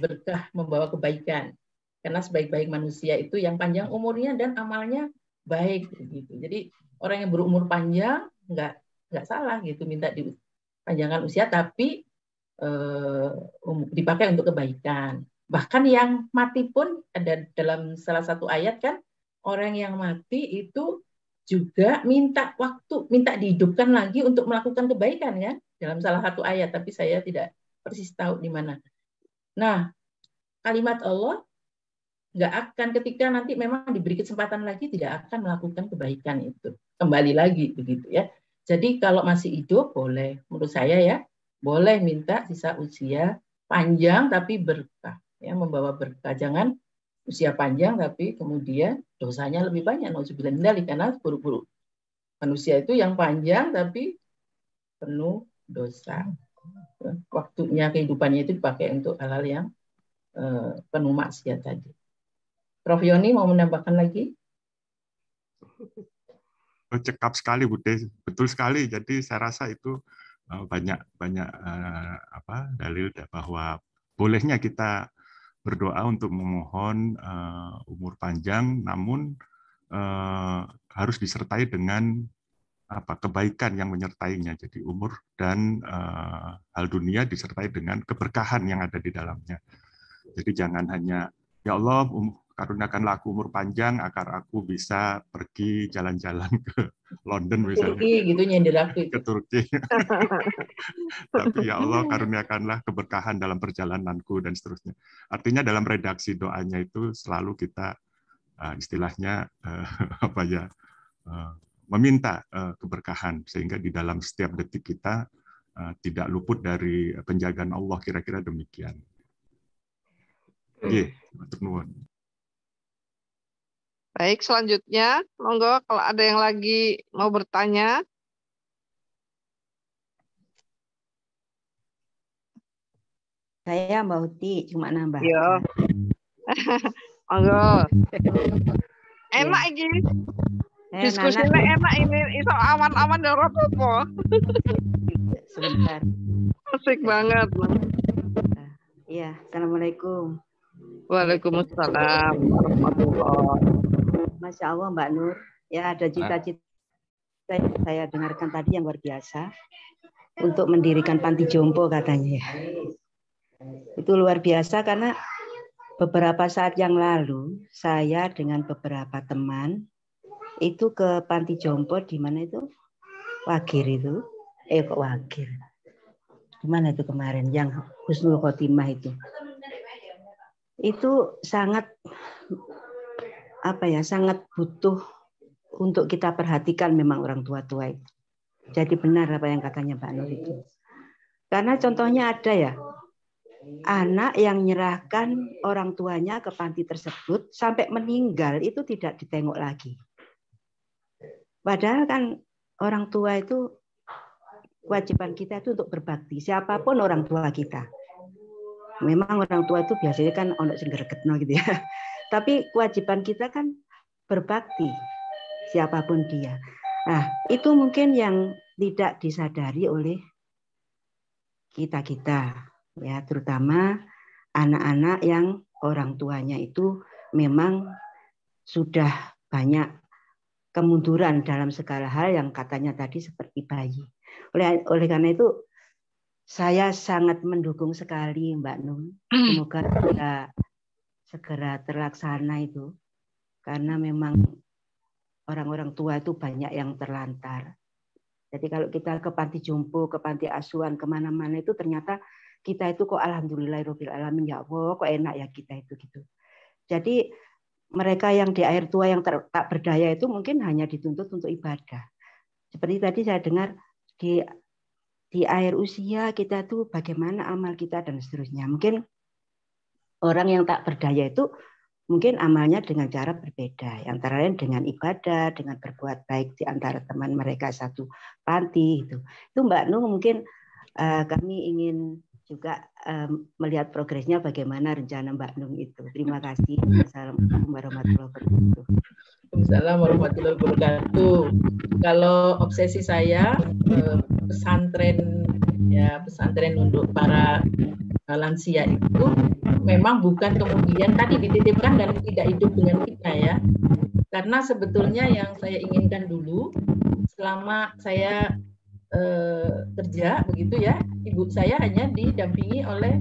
berkah, membawa kebaikan. Karena sebaik-baik manusia itu yang panjang umurnya dan amalnya baik begitu. Jadi orang yang berumur panjang nggak salah gitu minta dipanjangkan usia, tapi dipakai untuk kebaikan. Bahkan yang mati pun ada dalam salah satu ayat kan, orang yang mati itu juga minta waktu, minta dihidupkan lagi untuk melakukan kebaikan ya, dalam salah satu ayat, tapi saya tidak persis tahu di mana. Nah, kalimat Allah nggak akan, ketika nanti memang diberi kesempatan lagi, tidak akan melakukan kebaikan itu. Kembali lagi begitu ya. Jadi kalau masih hidup boleh, menurut saya ya, boleh minta sisa usia panjang tapi berkah, ya, membawa berkah. Jangan usia panjang tapi kemudian dosanya lebih banyak. Nauzubillah min dzalik, karena buru-buru. Manusia itu yang panjang tapi penuh dosa. Waktunya, kehidupannya itu dipakai untuk hal-hal yang penuh maksiat tadi. Prof. Yoni mau menambahkan lagi? Cekap sekali, Bude. Betul sekali. Jadi saya rasa itu banyak dalil bahwa bolehnya kita berdoa untuk memohon umur panjang, namun harus disertai dengan kebaikan yang menyertainya. Jadi umur dan hal dunia disertai dengan keberkahan yang ada di dalamnya. Jadi jangan hanya, ya Allah, karuniakanlah aku umur panjang agar aku bisa pergi jalan-jalan ke London misalnya. Turki gitu, nyindir aku itu. Ke Turki. Tapi ya Allah, karuniakanlah keberkahan dalam perjalananku dan seterusnya. Artinya dalam redaksi doanya itu selalu kita istilahnya meminta keberkahan, sehingga di dalam setiap detik kita tidak luput dari penjagaan Allah, kira-kira demikian. Matur nuwun. Baik, selanjutnya, monggo kalau ada yang lagi mau bertanya. Saya Mbak Uti, cuma nambah. Iya. Monggo. Enak ini. Diskusinya enak ini. Iso aman-aman ya apa-apa. Sebentar. Asik banget. Iya, Assalamualaikum. Waalaikumsalam warahmatullahi. Masya Allah Mbak Nur, ya ada cita-cita yang saya dengarkan tadi yang luar biasa untuk mendirikan panti jompo katanya ya. Itu luar biasa karena beberapa saat yang lalu saya dengan beberapa teman itu ke panti jompo di mana itu? Wagir itu. Kok Wagir? Di mana itu kemarin yang Husnul Khotimah itu? Itu sangat sangat butuh untuk kita perhatikan memang orang tua-tua itu. Jadi benar apa yang katanya Mbak Nur itu. Karena contohnya ada ya, anak yang menyerahkan orang tuanya ke panti tersebut sampai meninggal itu tidak ditengok lagi. Padahal kan orang tua itu, kewajiban kita itu untuk berbakti, siapapun orang tua kita. Memang orang tua itu biasanya kan ono sing gregetno gitu ya. Tapi kewajiban kita kan berbakti, siapapun dia. Nah, itu mungkin yang tidak disadari oleh kita-kita, ya, terutama anak-anak yang orang tuanya itu memang sudah banyak kemunduran dalam segala hal yang katanya tadi seperti bayi. Oleh karena itu, saya sangat mendukung sekali Mbak Nur. Semoga segera terlaksana itu. Karena memang orang-orang tua itu banyak yang terlantar. Jadi kalau kita ke panti jompo, ke panti asuhan, kemana-mana itu ternyata kita itu kok alhamdulillahirobbilalamin, ya Allah, kok enak ya kita itu gitu. Jadi mereka yang di air tua yang tak berdaya itu mungkin hanya dituntut untuk ibadah. Seperti tadi saya dengar di air usia kita tuh bagaimana amal kita dan seterusnya. Mungkin orang yang tak berdaya itu mungkin amalnya dengan cara berbeda. Antara lain dengan ibadah, dengan berbuat baik di antara teman mereka satu panti itu. Itu Mbak Nung mungkin kami ingin juga melihat progresnya bagaimana rencana Mbak Nung itu. Terima kasih. Assalamualaikum warahmatullahi wabarakatuh. Waalaikumsalam warahmatullahi wabarakatuh. Kalau obsesi saya pesantren untuk para lansia itu memang bukan kemudian tadi dititipkan dan tidak hidup dengan kita ya. Karena sebetulnya yang saya inginkan dulu selama saya kerja begitu ya, ibu saya hanya didampingi oleh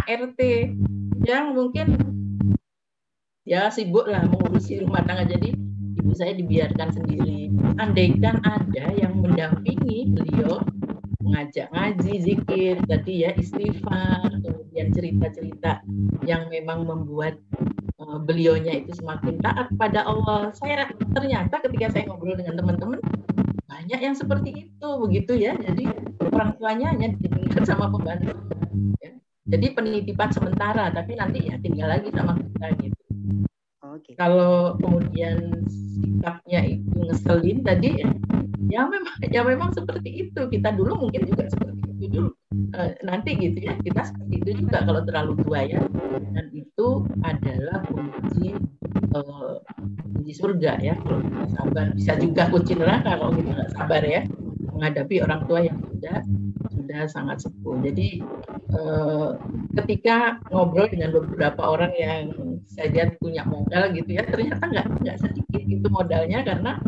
ART yang mungkin ya sibuk lah mengurusi rumah tangga, jadi ibu saya dibiarkan sendiri. Andaikan ada yang mendampingi beliau, mengajak ngaji, zikir, tadi ya istighfar, kemudian cerita-cerita yang memang membuat beliaunya itu semakin taat pada Allah. Saya ternyata ketika saya ngobrol dengan teman-teman banyak yang seperti itu begitu ya. Jadi orang tuanya hanya ditinggal sama pembantu. Ya. Jadi penitipan sementara, tapi nanti ya tinggal lagi sama kita gitu. Okay. Kalau kemudian sikapnya itu ngeselin tadi ya memang seperti itu. Kita dulu mungkin juga seperti itu dulu. Nanti gitu ya, kita seperti itu juga kalau terlalu tua ya. Dan itu adalah kunci surga ya, kalau kita sabar. Bisa juga kunci neraka kalau kita nggak sabar ya, menghadapi orang tua yang sudah sangat sepuh. Jadi ketika ngobrol dengan beberapa orang yang saya lihat punya modal gitu ya, ternyata nggak sedikit itu modalnya, karena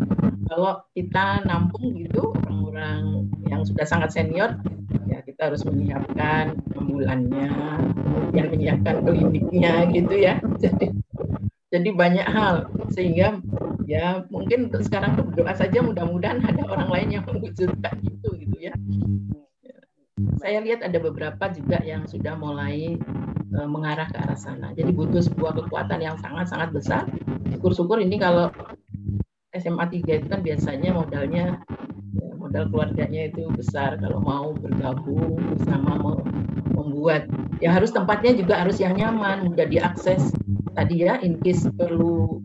kalau kita nampung gitu orang-orang yang sudah sangat senior, ya kita harus menyiapkan ambulannya, kemudian menyiapkan kliniknya gitu ya. Jadi banyak hal, sehingga ya mungkin untuk sekarang berdoa saja, mudah-mudahan ada orang lain yang mewujudkan itu gitu ya. Saya lihat ada beberapa juga yang sudah mulai mengarah ke arah sana. Jadi butuh sebuah kekuatan yang sangat-sangat besar. Syukur-syukur ini kalau SMA 3 itu kan biasanya modalnya, ya, modal keluarganya itu besar. Kalau mau bergabung bersama membuat, ya harus tempatnya juga harus yang nyaman, mudah diakses. Tadi ya, in case perlu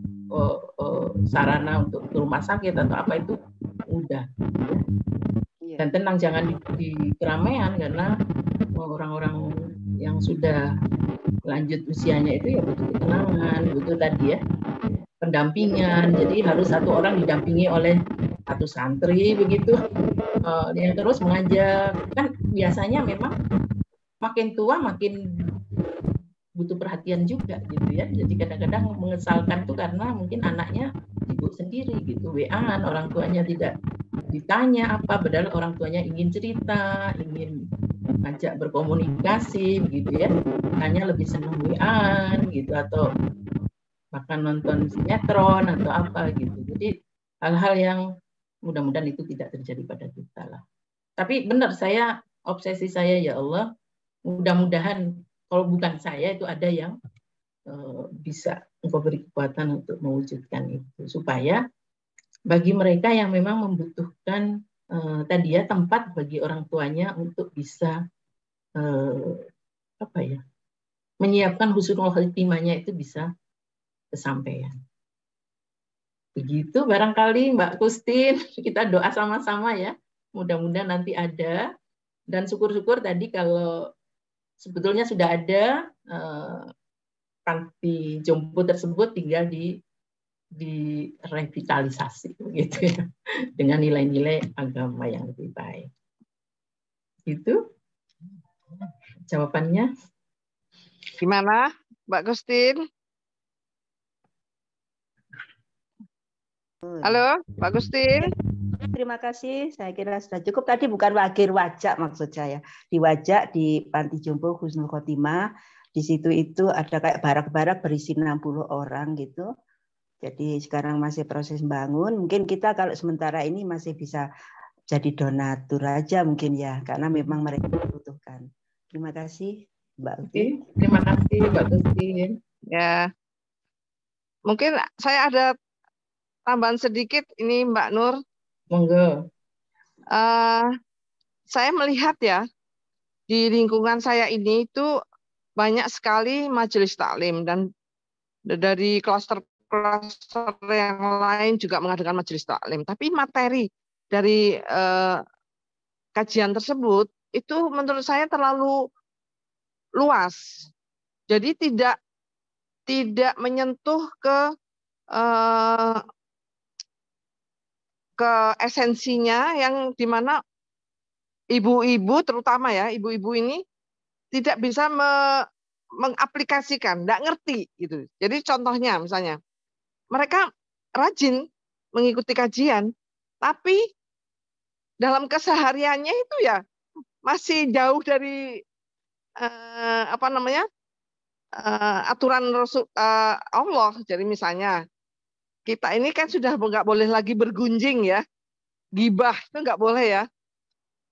sarana untuk ke rumah sakit atau apa itu mudah. Dan tenang, jangan di keramaian, karena orang-orang yang sudah lanjut usianya itu ya butuh ketenangan, butuh tadi ya pendampingan. Jadi harus satu orang didampingi oleh satu santri begitu, yang terus mengajak. Kan biasanya memang makin tua makin butuh perhatian juga gitu ya. Jadi kadang-kadang mengesalkan tuh karena mungkin anaknya sibuk sendiri gitu, WA-an, orang tuanya tidak ditanya apa, padahal orang tuanya ingin cerita, ingin ngajak berkomunikasi gitu ya. Hanya lebih senang WA-an gitu, atau bahkan nonton sinetron atau apa gitu. Jadi hal-hal yang mudah-mudahan itu tidak terjadi pada kita lah. Tapi benar, saya obsesi saya, ya Allah, mudah-mudahan kalau bukan saya itu ada yang bisa Engkau beri kekuatan untuk mewujudkan itu, supaya bagi mereka yang memang membutuhkan tadi ya tempat bagi orang tuanya untuk bisa menyiapkan husnul khotimahnya itu bisa kesampaian. Begitu barangkali Mbak Kustin, kita doa sama-sama ya. Mudah-mudahan nanti ada, dan syukur-syukur tadi kalau sebetulnya sudah ada panti jompo tersebut, tinggal direvitalisasi begitu ya, dengan nilai-nilai agama yang lebih baik. Itu jawabannya. Gimana Mbak Gustin? Halo Mbak Gustin. Terima kasih, saya kira sudah cukup. Tadi bukan wakil wajak maksud saya. Di wajak di Panti Jompo Husnul Khotimah, di situ itu ada kayak barak-barak berisi 60 orang gitu. Jadi sekarang masih proses bangun. Mungkin kita kalau sementara ini masih bisa jadi donatur aja mungkin ya, karena memang mereka membutuhkan. Terima kasih Mbak Uti. Terima kasih Mbak Gustin. Ya. Mungkin saya ada tambahan sedikit ini Mbak Nur. Monggo. Saya melihat ya di lingkungan saya ini itu banyak sekali majelis taklim dan dari klaster-klaster yang lain juga mengadakan majelis taklim. Tapi materi dari kajian tersebut itu menurut saya terlalu luas. Jadi tidak menyentuh ke esensinya yang dimana ibu-ibu terutama ya ibu-ibu ini tidak bisa mengaplikasikan, tidak ngerti gitu. Jadi contohnya misalnya mereka rajin mengikuti kajian, tapi dalam kesehariannya itu ya masih jauh dari aturan Rasul Allah. Jadi misalnya kita ini kan sudah nggak boleh lagi bergunjing ya, gibah itu nggak boleh ya.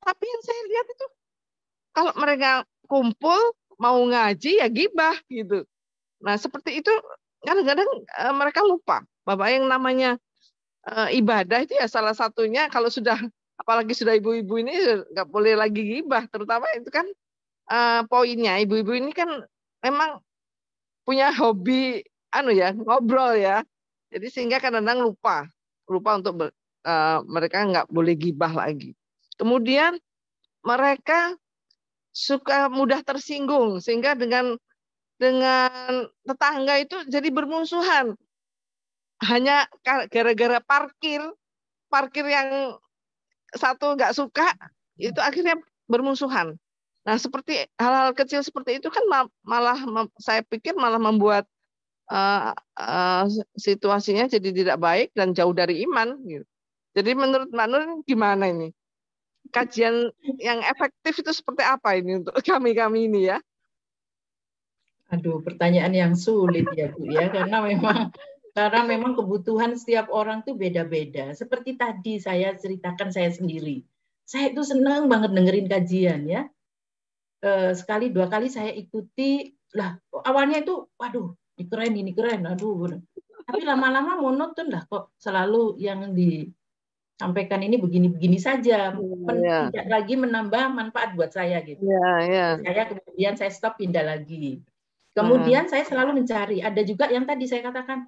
Tapi yang saya lihat itu kalau mereka kumpul mau ngaji ya gibah gitu. Nah seperti itu kadang-kadang mereka lupa bahwa yang namanya ibadah itu ya salah satunya kalau sudah apalagi sudah ibu-ibu ini nggak boleh lagi gibah, terutama itu kan poinnya ibu-ibu ini kan memang punya hobi ngobrol ya. Jadi sehingga kadang-kadang lupa untuk mereka nggak boleh gibah lagi. Kemudian mereka suka mudah tersinggung sehingga dengan tetangga itu jadi bermusuhan. Hanya gara-gara parkir yang satu nggak suka itu akhirnya bermusuhan. Nah, seperti hal-hal kecil seperti itu kan malah saya pikir malah membuat situasinya jadi tidak baik dan jauh dari iman. Gitu. Jadi menurut Mbak Nur gimana ini? Kajian yang efektif itu seperti apa ini untuk kami ini ya? Aduh, pertanyaan yang sulit ya Bu ya, karena memang kebutuhan setiap orang tuh beda-beda. Seperti tadi saya ceritakan saya sendiri. Saya itu senang banget dengerin kajian ya. Sekali dua kali saya ikuti, lah awalnya itu waduh, ini keren, aduh. Tapi lama-lama monoton lah kok selalu yang disampaikan ini begini-begini saja. Tidak lagi menambah manfaat buat saya gitu. Kemudian saya stop, pindah lagi. Kemudian saya selalu mencari, ada juga yang tadi saya katakan,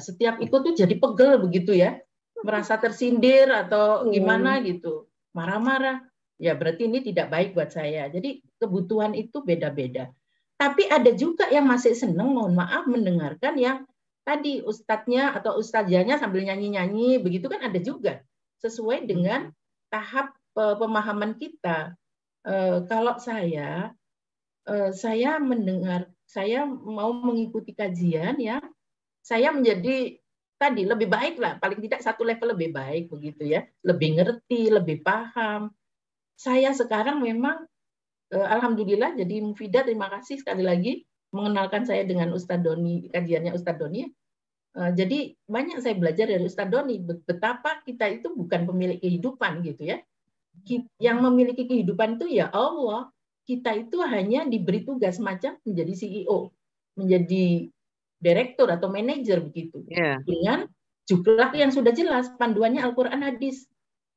setiap ikut tuh jadi pegel begitu ya, merasa tersindir atau gimana gitu, marah-marah, ya berarti ini tidak baik buat saya. Jadi kebutuhan itu beda-beda. Tapi ada juga yang masih senang, mohon maaf, mendengarkan yang tadi ustadznya atau ustadzanya sambil nyanyi-nyanyi, begitu kan ada juga, sesuai dengan tahap pemahaman kita. Kalau saya mendengar, saya mau mengikuti kajian ya, saya menjadi tadi lebih baik lah, paling tidak satu level lebih baik begitu ya, lebih ngerti, lebih paham. Saya sekarang memang alhamdulillah jadi Mufidah, terima kasih sekali lagi mengenalkan saya dengan Ustadz Doni, kajiannya Ustadz Doni. Jadi banyak saya belajar dari Ustadz Doni betapa kita itu bukan pemilik kehidupan gitu ya. Yang memiliki kehidupan itu ya Allah. Kita itu hanya diberi tugas macam menjadi CEO, menjadi direktur atau manajer begitu. Dengan juklak yang sudah jelas, panduannya Al-Quran hadis.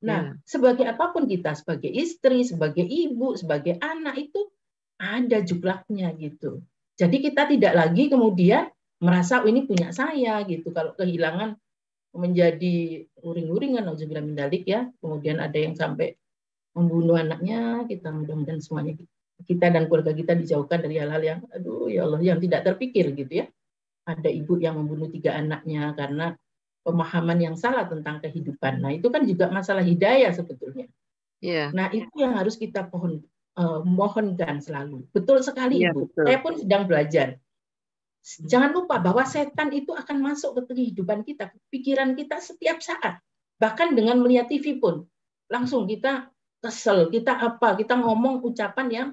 Nah, sebagai apapun kita, sebagai istri, sebagai ibu, sebagai anak itu ada juklaknya gitu. Jadi kita tidak lagi kemudian merasa ini punya saya gitu. Kalau kehilangan menjadi uring-uringan, nauzubillah min dzalik ya. Kemudian ada yang sampai membunuh anaknya, kita mudah-mudahan semuanya kita dan keluarga kita dijauhkan dari hal-hal yang aduh ya Allah yang tidak terpikir gitu ya. Ada ibu yang membunuh 3 anaknya karena pemahaman yang salah tentang kehidupan. Nah, itu kan juga masalah hidayah sebetulnya. Nah, itu yang harus kita mohonkan selalu. Betul sekali Ibu. Betul. Saya pun sedang belajar. Jangan lupa bahwa setan itu akan masuk ke kehidupan kita, pikiran kita setiap saat. Bahkan dengan melihat TV pun langsung kita kesel, kita ngomong ucapan yang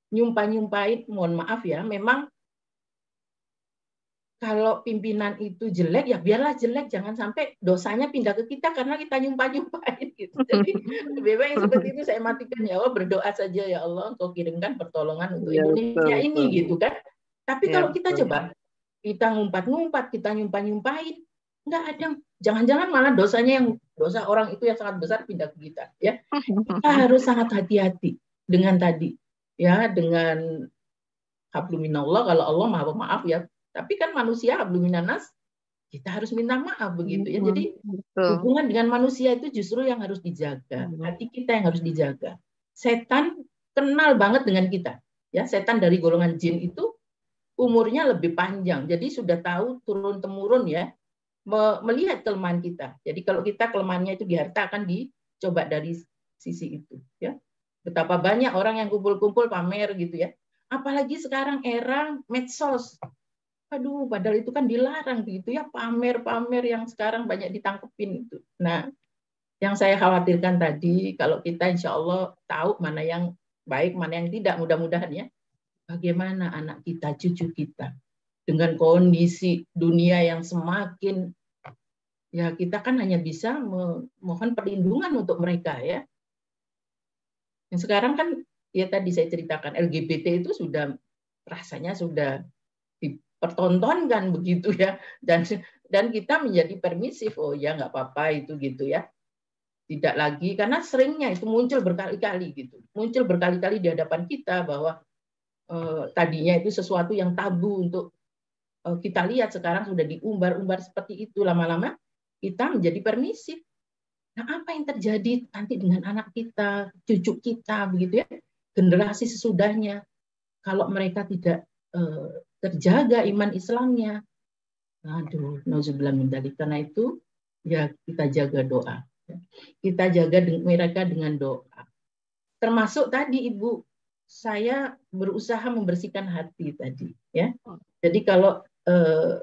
nyumpah-nyumpahin, mohon maaf ya, memang kalau pimpinan itu jelek, ya biarlah jelek, jangan sampai dosanya pindah ke kita karena kita nyumpah-nyumpahin gitu. Jadi lebih baik seperti itu saya matikan, ya Allah, berdoa saja ya Allah, Engkau kirimkan pertolongan untuk Indonesia ini gitu kan. Tapi kalau kita coba kita ngumpat-ngumpat, kita nyumpah-nyumpahin, nggak ada. Jangan-jangan malah dosa orang itu yang sangat besar pindah ke kita. Ya, kita harus sangat hati-hati dengan tadi, ya, dengan habluminallah, kalau Allah maha pemaaf ya. Tapi kan manusia habluminanas, kita harus minta maaf begitu ya. Jadi hubungan dengan manusia itu justru yang harus dijaga. Hati kita yang harus dijaga. Setan kenal banget dengan kita. Ya, setan dari golongan jin itu umurnya lebih panjang. Jadi sudah tahu turun-temurun ya, melihat kelemahan kita. Jadi kalau kita kelemahannya itu di harta, akan dicoba dari sisi itu. Ya, betapa banyak orang yang kumpul-kumpul pamer gitu ya. Apalagi sekarang era medsos. Aduh, padahal itu kan dilarang gitu ya, pamer-pamer yang sekarang banyak ditangkepin itu. Nah, yang saya khawatirkan tadi, kalau kita insya Allah tahu mana yang baik, mana yang tidak, mudah-mudahan ya, bagaimana anak kita, cucu kita, dengan kondisi dunia yang semakin, ya kita kan hanya bisa memohon perlindungan untuk mereka ya. Yang sekarang kan, ya tadi saya ceritakan, LGBT itu sudah rasanya sudah dipertontonkan begitu ya, dan kita menjadi permisif, oh ya nggak apa-apa itu gitu ya, tidak lagi, karena seringnya itu muncul berkali-kali gitu, muncul berkali-kali di hadapan kita bahwa tadinya itu sesuatu yang tabu untuk kita lihat, sekarang sudah diumbar-umbar seperti itu, lama-lama kita menjadi permisif. Nah, apa yang terjadi nanti dengan anak kita, cucu kita begitu ya, generasi sesudahnya, kalau mereka tidak terjaga iman Islamnya, aduh, nauzubillah min dzalik. Karena itu ya kita jaga doa, kita jaga mereka dengan doa. Termasuk tadi Ibu, saya berusaha membersihkan hati tadi, ya. Jadi kalau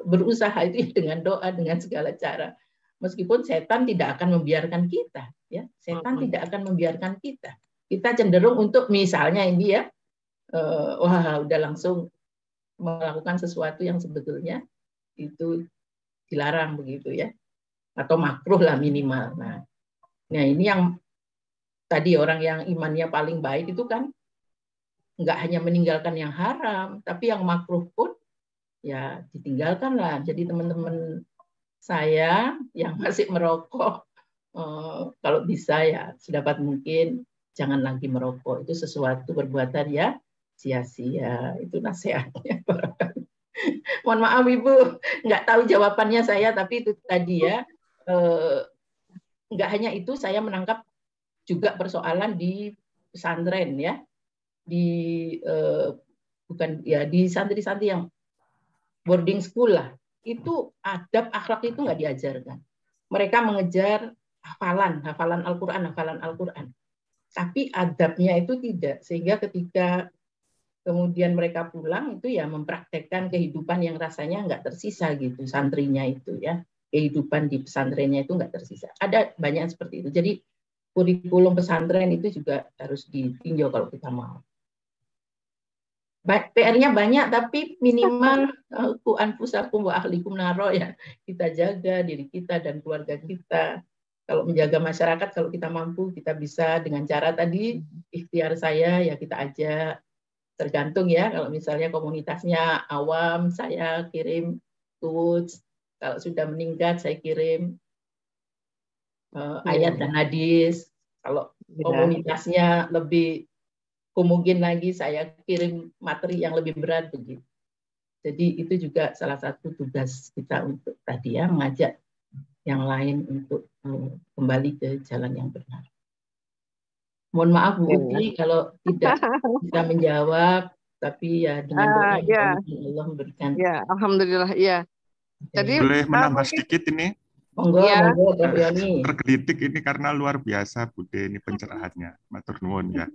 berusaha itu dengan doa, dengan segala cara. Meskipun setan tidak akan membiarkan kita, ya. Setan tidak akan membiarkan kita. Kita cenderung untuk misalnya ini ya, wah udah langsung melakukan sesuatu yang sebetulnya itu dilarang begitu ya, atau makruh lah minimal. Nah ini yang tadi orang yang imannya paling baik itu kan nggak hanya meninggalkan yang haram, tapi yang makruh pun ya ditinggalkan lah. Jadi teman-teman saya yang masih merokok, kalau bisa ya sedapat mungkin jangan lagi merokok. Itu sesuatu perbuatan ya sia-sia. Itu nasihatnya. Mohon maaf Ibu, nggak tahu jawabannya saya, tapi itu tadi ya. Nggak hanya itu, saya menangkap juga persoalan di pesantren ya, bukan ya, di santri-santri yang boarding school lah, itu adab akhlak itu nggak diajarkan. Mereka mengejar hafalan Al-Quran, tapi adabnya itu tidak, sehingga ketika kemudian mereka pulang itu ya mempraktekkan kehidupan yang rasanya nggak tersisa gitu, santrinya itu ya, kehidupan di pesantrennya itu nggak tersisa. Ada banyak seperti itu. Jadi kurikulum pesantren itu juga harus ditinjau kalau kita mau. PR-nya banyak, tapi minimal ku anfusakum wa ahlikum naro ya, kita jaga diri kita dan keluarga kita. Kalau menjaga masyarakat, kalau kita mampu, kita bisa dengan cara tadi ikhtiar saya ya kita ajak, tergantung ya. Kalau misalnya komunitasnya awam, saya kirim quotes. Kalau sudah meningkat, saya kirim ayat dan hadis. Kalau komunitasnya lebih mungkin lagi, saya kirim materi yang lebih berat begitu. Jadi itu juga salah satu tugas kita untuk tadi ya, mengajak yang lain untuk kembali ke jalan yang benar. Mohon maaf Bu Uti kalau tidak bisa menjawab, tapi ya dengan doa Allah memberikan. Ya, alhamdulillah ya. Jadi boleh menambah sedikit ini? Monggo, monggo Prof Yoni. Tergelitik ini karena luar biasa Bude ini pencerahannya. Matur nuwun ya.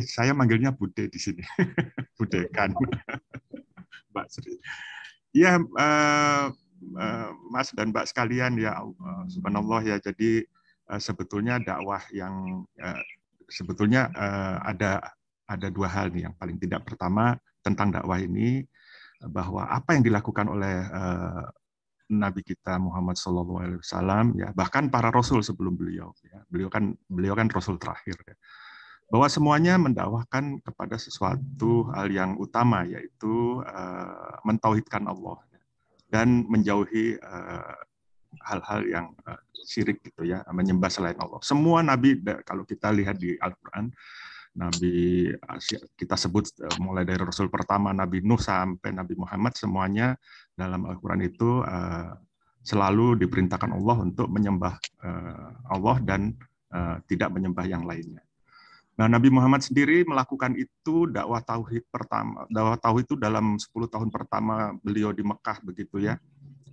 Saya manggilnya Bude di sini. Bude kan. Mbak Sri. Ya, Mas dan Mbak sekalian ya, subhanallah ya. Jadi sebetulnya dakwah yang sebetulnya ada dua hal nih yang paling tidak. Pertama tentang dakwah ini, bahwa apa yang dilakukan oleh Nabi kita Muhammad SAW ya, bahkan para rasul sebelum beliau ya. Beliau kan rasul terakhir ya. bahwa semuanya mendakwahkan kepada sesuatu hal yang utama, yaitu mentauhidkan Allah dan menjauhi hal-hal yang syirik gitu ya, menyembah selain Allah. Semua nabi, kalau kita lihat di Al-Qur'an, nabi kita sebut mulai dari Rasul pertama Nabi Nuh sampai Nabi Muhammad, semuanya dalam Al-Qur'an itu selalu diperintahkan Allah untuk menyembah Allah dan tidak menyembah yang lainnya. Nah, Nabi Muhammad sendiri melakukan itu dakwah tauhid pertama. Dakwah tauhid itu dalam 10 tahun pertama beliau di Mekah begitu ya.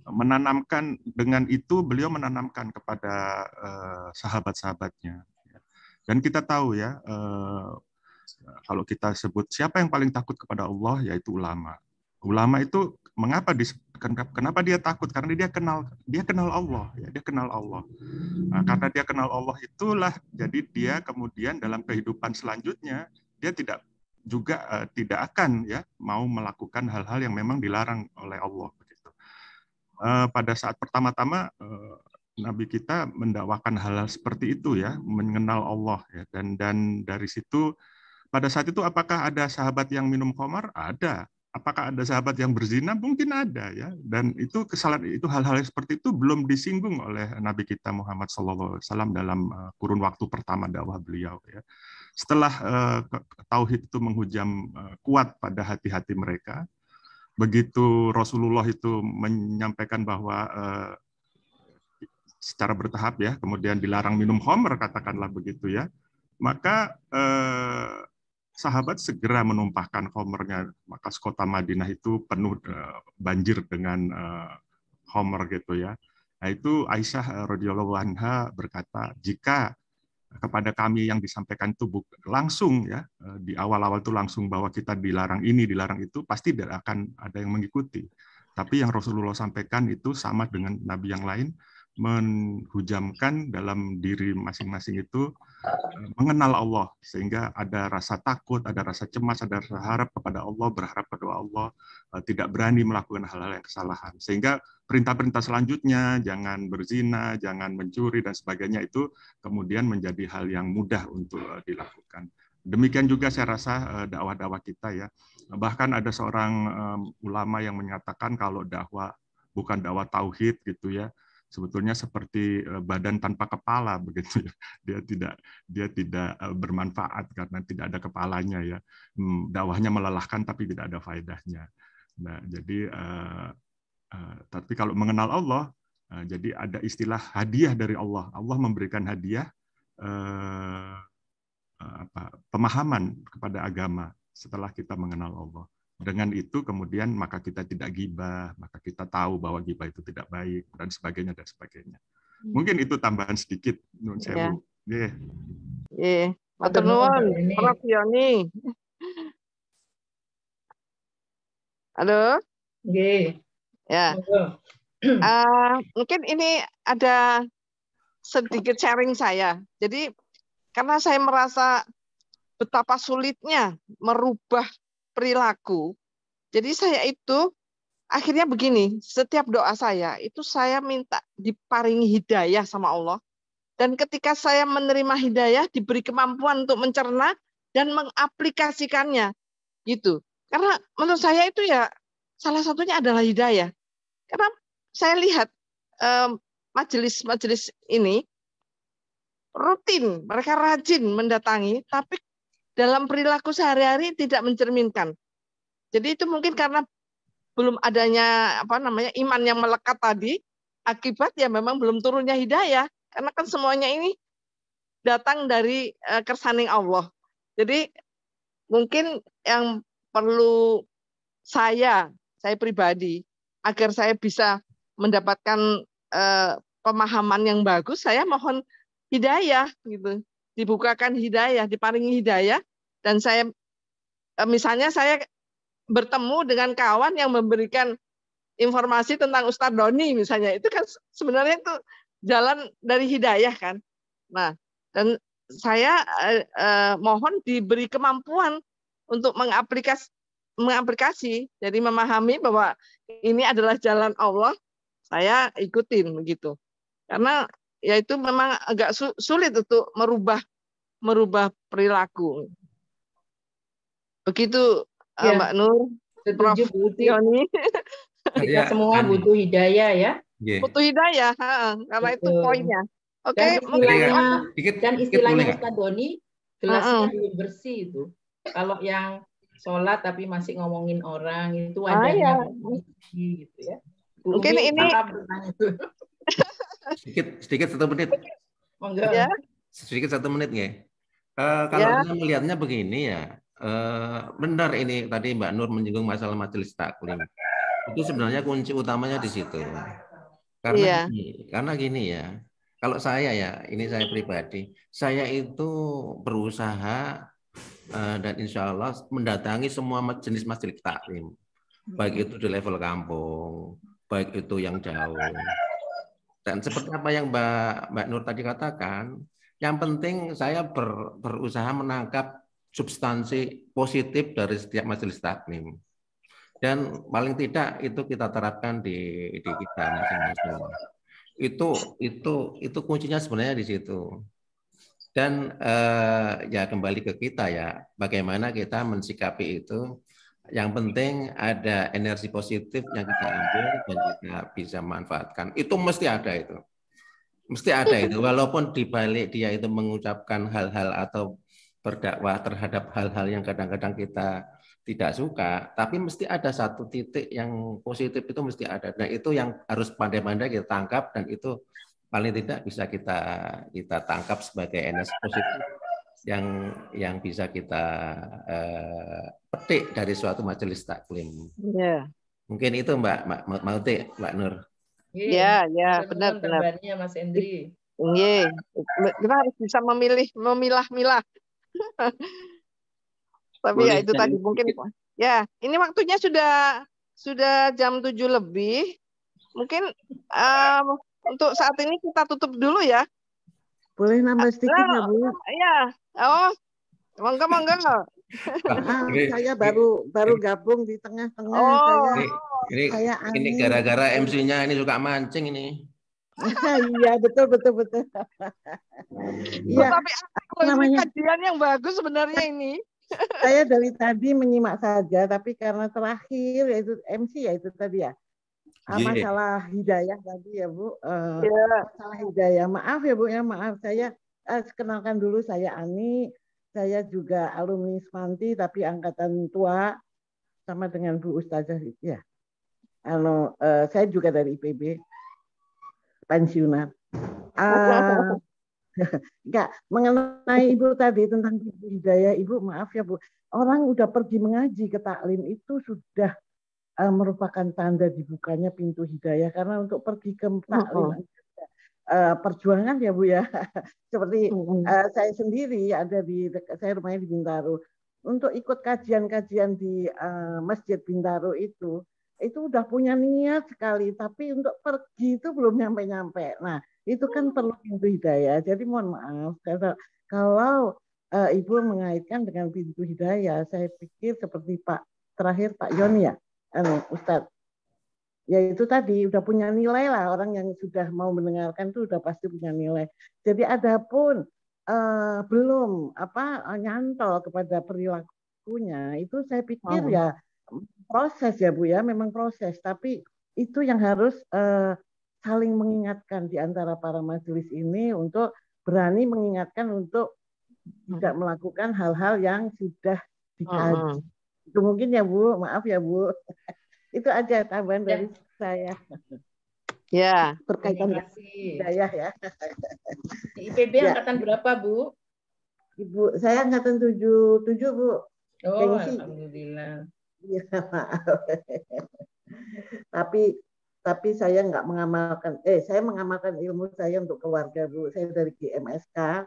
Menanamkan, dengan itu beliau menanamkan kepada sahabat-sahabatnya. Dan kita tahu ya, kalau kita sebut siapa yang paling takut kepada Allah, yaitu ulama. Ulama itu kenapa dia takut? Karena dia kenal Allah, ya, dia kenal Allah. Nah, karena dia kenal Allah itulah, jadi dia kemudian dalam kehidupan selanjutnya dia tidak akan ya mau melakukan hal-hal yang memang dilarang oleh Allah. Pada saat pertama-tama Nabi kita mendakwakan hal-hal seperti itu ya, mengenal Allah ya, dan dari situ pada saat itu apakah ada sahabat yang minum khamar? Ada. Apakah ada sahabat yang berzina? Mungkin ada ya. Dan itu kesalahan, itu hal-hal seperti itu belum disinggung oleh Nabi kita Muhammad SAW dalam kurun waktu pertama dakwah beliau ya. Setelah tauhid itu menghujam kuat pada hati-hati mereka, begitu Rasulullah itu menyampaikan bahwa secara bertahap ya, kemudian dilarang minum khamr, katakanlah begitu ya, maka sahabat segera menumpahkan khamrnya, maka kota Madinah itu penuh banjir dengan khamr gitu ya. Nah, itu Aisyah radhiyallahu anha berkata, jika kepada kami yang disampaikan itu langsung ya, di awal-awal itu langsung bahwa kita dilarang ini, dilarang itu, pasti tidak akan ada yang mengikuti. Tapi yang Rasulullah sampaikan itu sama dengan nabi yang lain, menghujamkan dalam diri masing-masing itu mengenal Allah, sehingga ada rasa takut, ada rasa cemas, ada rasa harap kepada Allah, berharap kepada Allah, tidak berani melakukan hal-hal yang kesalahan. Sehingga perintah-perintah selanjutnya, jangan berzina, jangan mencuri, dan sebagainya, itu kemudian menjadi hal yang mudah untuk dilakukan. Demikian juga saya rasa dakwah-dakwah kita ya. Bahkan ada seorang ulama yang menyatakan kalau dakwah bukan dakwah tauhid gitu ya, sebetulnya seperti badan tanpa kepala begitu ya. Dia tidak bermanfaat karena tidak ada kepalanya ya. Dakwahnya melelahkan tapi tidak ada faedahnya. Nah, jadi tapi kalau mengenal Allah, jadi ada istilah hadiah dari Allah. Allah memberikan hadiah pemahaman kepada agama setelah kita mengenal Allah. Dengan itu kemudian maka kita tidak gibah, maka kita tahu bahwa gibah itu tidak baik, dan sebagainya dan sebagainya. Mungkin itu tambahan sedikit menurut saya, Bu. Nggih. Matur nuwun, Prof Yoni. Halo? Nggih. Ya. Mungkin ini ada sedikit sharing saya. Jadi karena saya merasa betapa sulitnya merubah perilaku. Jadi saya itu akhirnya begini, setiap doa saya itu saya minta diparingi hidayah sama Allah. Dan ketika saya menerima hidayah, diberi kemampuan untuk mencerna dan mengaplikasikannya. Gitu. Karena menurut saya itu ya salah satunya adalah hidayah. Karena saya lihat majelis-majelis ini rutin, mereka rajin mendatangi, tapi dalam perilaku sehari-hari tidak mencerminkan. Jadi itu mungkin karena belum adanya iman yang melekat tadi, akibat ya memang belum turunnya hidayah. Karena kan semuanya ini datang dari kersaning Allah. Jadi mungkin yang perlu saya pribadi agar saya bisa mendapatkan pemahaman yang bagus, saya mohon hidayah gitu. Dibukakan hidayah, diparingi hidayah, dan saya misalnya saya bertemu dengan kawan yang memberikan informasi tentang Ustadz Doni misalnya, itu kan sebenarnya itu jalan dari hidayah kan. Nah, dan saya mohon diberi kemampuan untuk mengaplikasi, jadi memahami bahwa ini adalah jalan Allah, saya ikutin begitu. Karena ya itu memang agak sulit untuk merubah merubah perilaku. Begitu Ya, Mbak Nur, Prof. setuju Bu Uti. Yoni. Kita semua butuh hidayah ya. Butuh hidayah, karena itu Betul. poinnya. Oke, Dan mungkin istilahnya Ustadz Doni, gelasnya Mm-mm. belum bersih itu. Kalau yang sholat tapi masih ngomongin orang itu ya. wadahnya belum bersih gitu ya. Bu Mungkin Umi ini paham tentang itu. sedikit 1 menit. Monggo. ya, Sedikit 1 menit nggih. Kalau Ya. saya melihatnya begini ya, benar ini tadi Mbak Nur menyinggung masalah majelis taklim. Itu sebenarnya kunci utamanya di situ. Iya. Karena gini ya, kalau saya ya, ini saya pribadi, saya itu berusaha dan insya Allah mendatangi semua jenis majelis taklim, baik itu di level kampung, baik itu yang jauh. Dan seperti apa yang Mbak Nur tadi katakan, yang penting saya berusaha menangkap substansi positif dari setiap majelis taklim. Dan paling tidak itu kita terapkan di kita masing-masing. Itu kuncinya sebenarnya di situ. Dan ya kembali ke kita ya, bagaimana kita mensikapi itu. Yang penting ada energi positif yang kita ambil dan kita bisa manfaatkan. Itu mesti ada itu. Mesti ada itu, walaupun di balik dia itu mengucapkan hal-hal atau berdakwah terhadap hal-hal yang kadang-kadang kita tidak suka, tapi mesti ada satu titik yang positif itu mesti ada. Nah itu yang harus pandai-pandai kita tangkap dan itu paling tidak bisa kita tangkap sebagai energi positif yang bisa kita petik dari suatu majelis taklim. Ya. Mungkin itu Mbak Mauti, Mbak Nur. Ya, benar. Tambahannya Mas Endri. Kita harus bisa memilah-milah. Tapi Boleh, ya itu tadi mungkin ya, ini waktunya sudah jam 7 lebih. Mungkin untuk saat ini kita tutup dulu ya. Boleh nambah sedikit nggak Bu? Iya. Oh, monggo. Saya baru gabung di tengah-tengah. Oh. Ini gara-gara MC-nya ini suka mancing ini. Iya, betul. Iya. Tapi namanya kajian yang bagus sebenarnya ini. Saya dari tadi menyimak saja, tapi karena terakhir yaitu MC ya itu tadi ya. Masalah hidayah tadi ya Bu. Masalah hidayah. Maaf ya Bu ya, maaf saya kenalkan dulu saya Ani. Saya juga alumni Smanti tapi angkatan tua sama dengan Bu Ustazah ya. Saya juga dari IPB pensiunan. Enggak, mengenai Ibu tadi tentang hidayah, Ibu maaf ya Bu, orang udah pergi mengaji ke taklim itu sudah merupakan tanda dibukanya pintu hidayah, karena untuk pergi ke taklim perjuangan ya Bu ya. Seperti saya sendiri ada saya rumahnya di Bintaro. Untuk ikut kajian-kajian di Masjid Bintaro itu udah punya niat sekali, tapi untuk pergi itu belum nyampe-nyampe. Nah, itu kan perlu pintu hidayah. Jadi mohon maaf kalau Ibu mengaitkan dengan pintu hidayah, saya pikir seperti terakhir Pak Yoni ya, Ustadz. Ya itu tadi udah punya nilai lah, orang yang sudah mau mendengarkan itu udah pasti punya nilai. Jadi adapun belum nyantol kepada perilakunya, itu saya pikir ya proses ya Bu ya, memang proses. Tapi itu yang harus saling mengingatkan di antara para majelis ini untuk berani mengingatkan untuk tidak melakukan hal-hal yang sudah dikaji. Itu mungkin ya Bu, maaf ya Bu. Itu aja tambahan dari saya. Ya. Berkaitan dengan hidayah ya. Di IPB angkatan berapa Bu? Ibu, saya angkatan 77 Bu. Oh, Gengsi. Alhamdulillah. Iya, maaf. Tapi saya nggak mengamalkan, saya mengamalkan ilmu saya untuk keluarga Bu. Saya dari GMSK,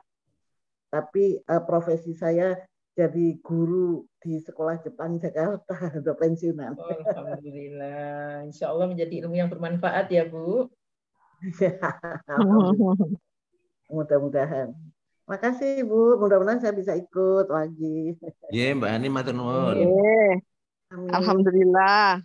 tapi profesi saya jadi guru di sekolah Jepang Jakarta, udah pensiunan. Oh, alhamdulillah. Insya Allah menjadi ilmu yang bermanfaat ya Bu. Mudah-mudahan. Makasih Bu, mudah-mudahan saya bisa ikut lagi. Iya Mbak Ani matur nuwun. Alhamdulillah.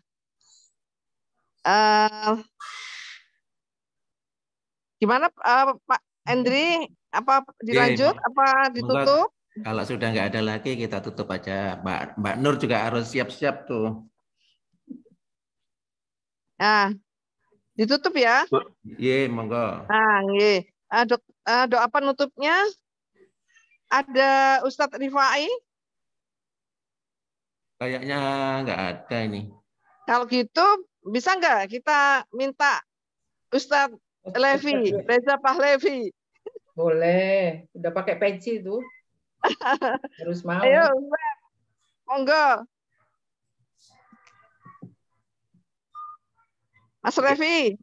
Gimana Pak Endri? Apa dilanjut? Apa ditutup? Kalau sudah nggak ada lagi kita tutup aja. Mbak Nur juga harus siap-siap tuh. Nah, ditutup ya. Iya, monggo. Nah, iya. Doa penutupnya ada Ustadz Rifai. Kayaknya nggak ada ini. Kalau gitu bisa nggak kita minta Ustadz Levi, Reza Pahlevi? Boleh, udah pakai peci tuh. Harus mau. Ayo, monggo. Mas Levi.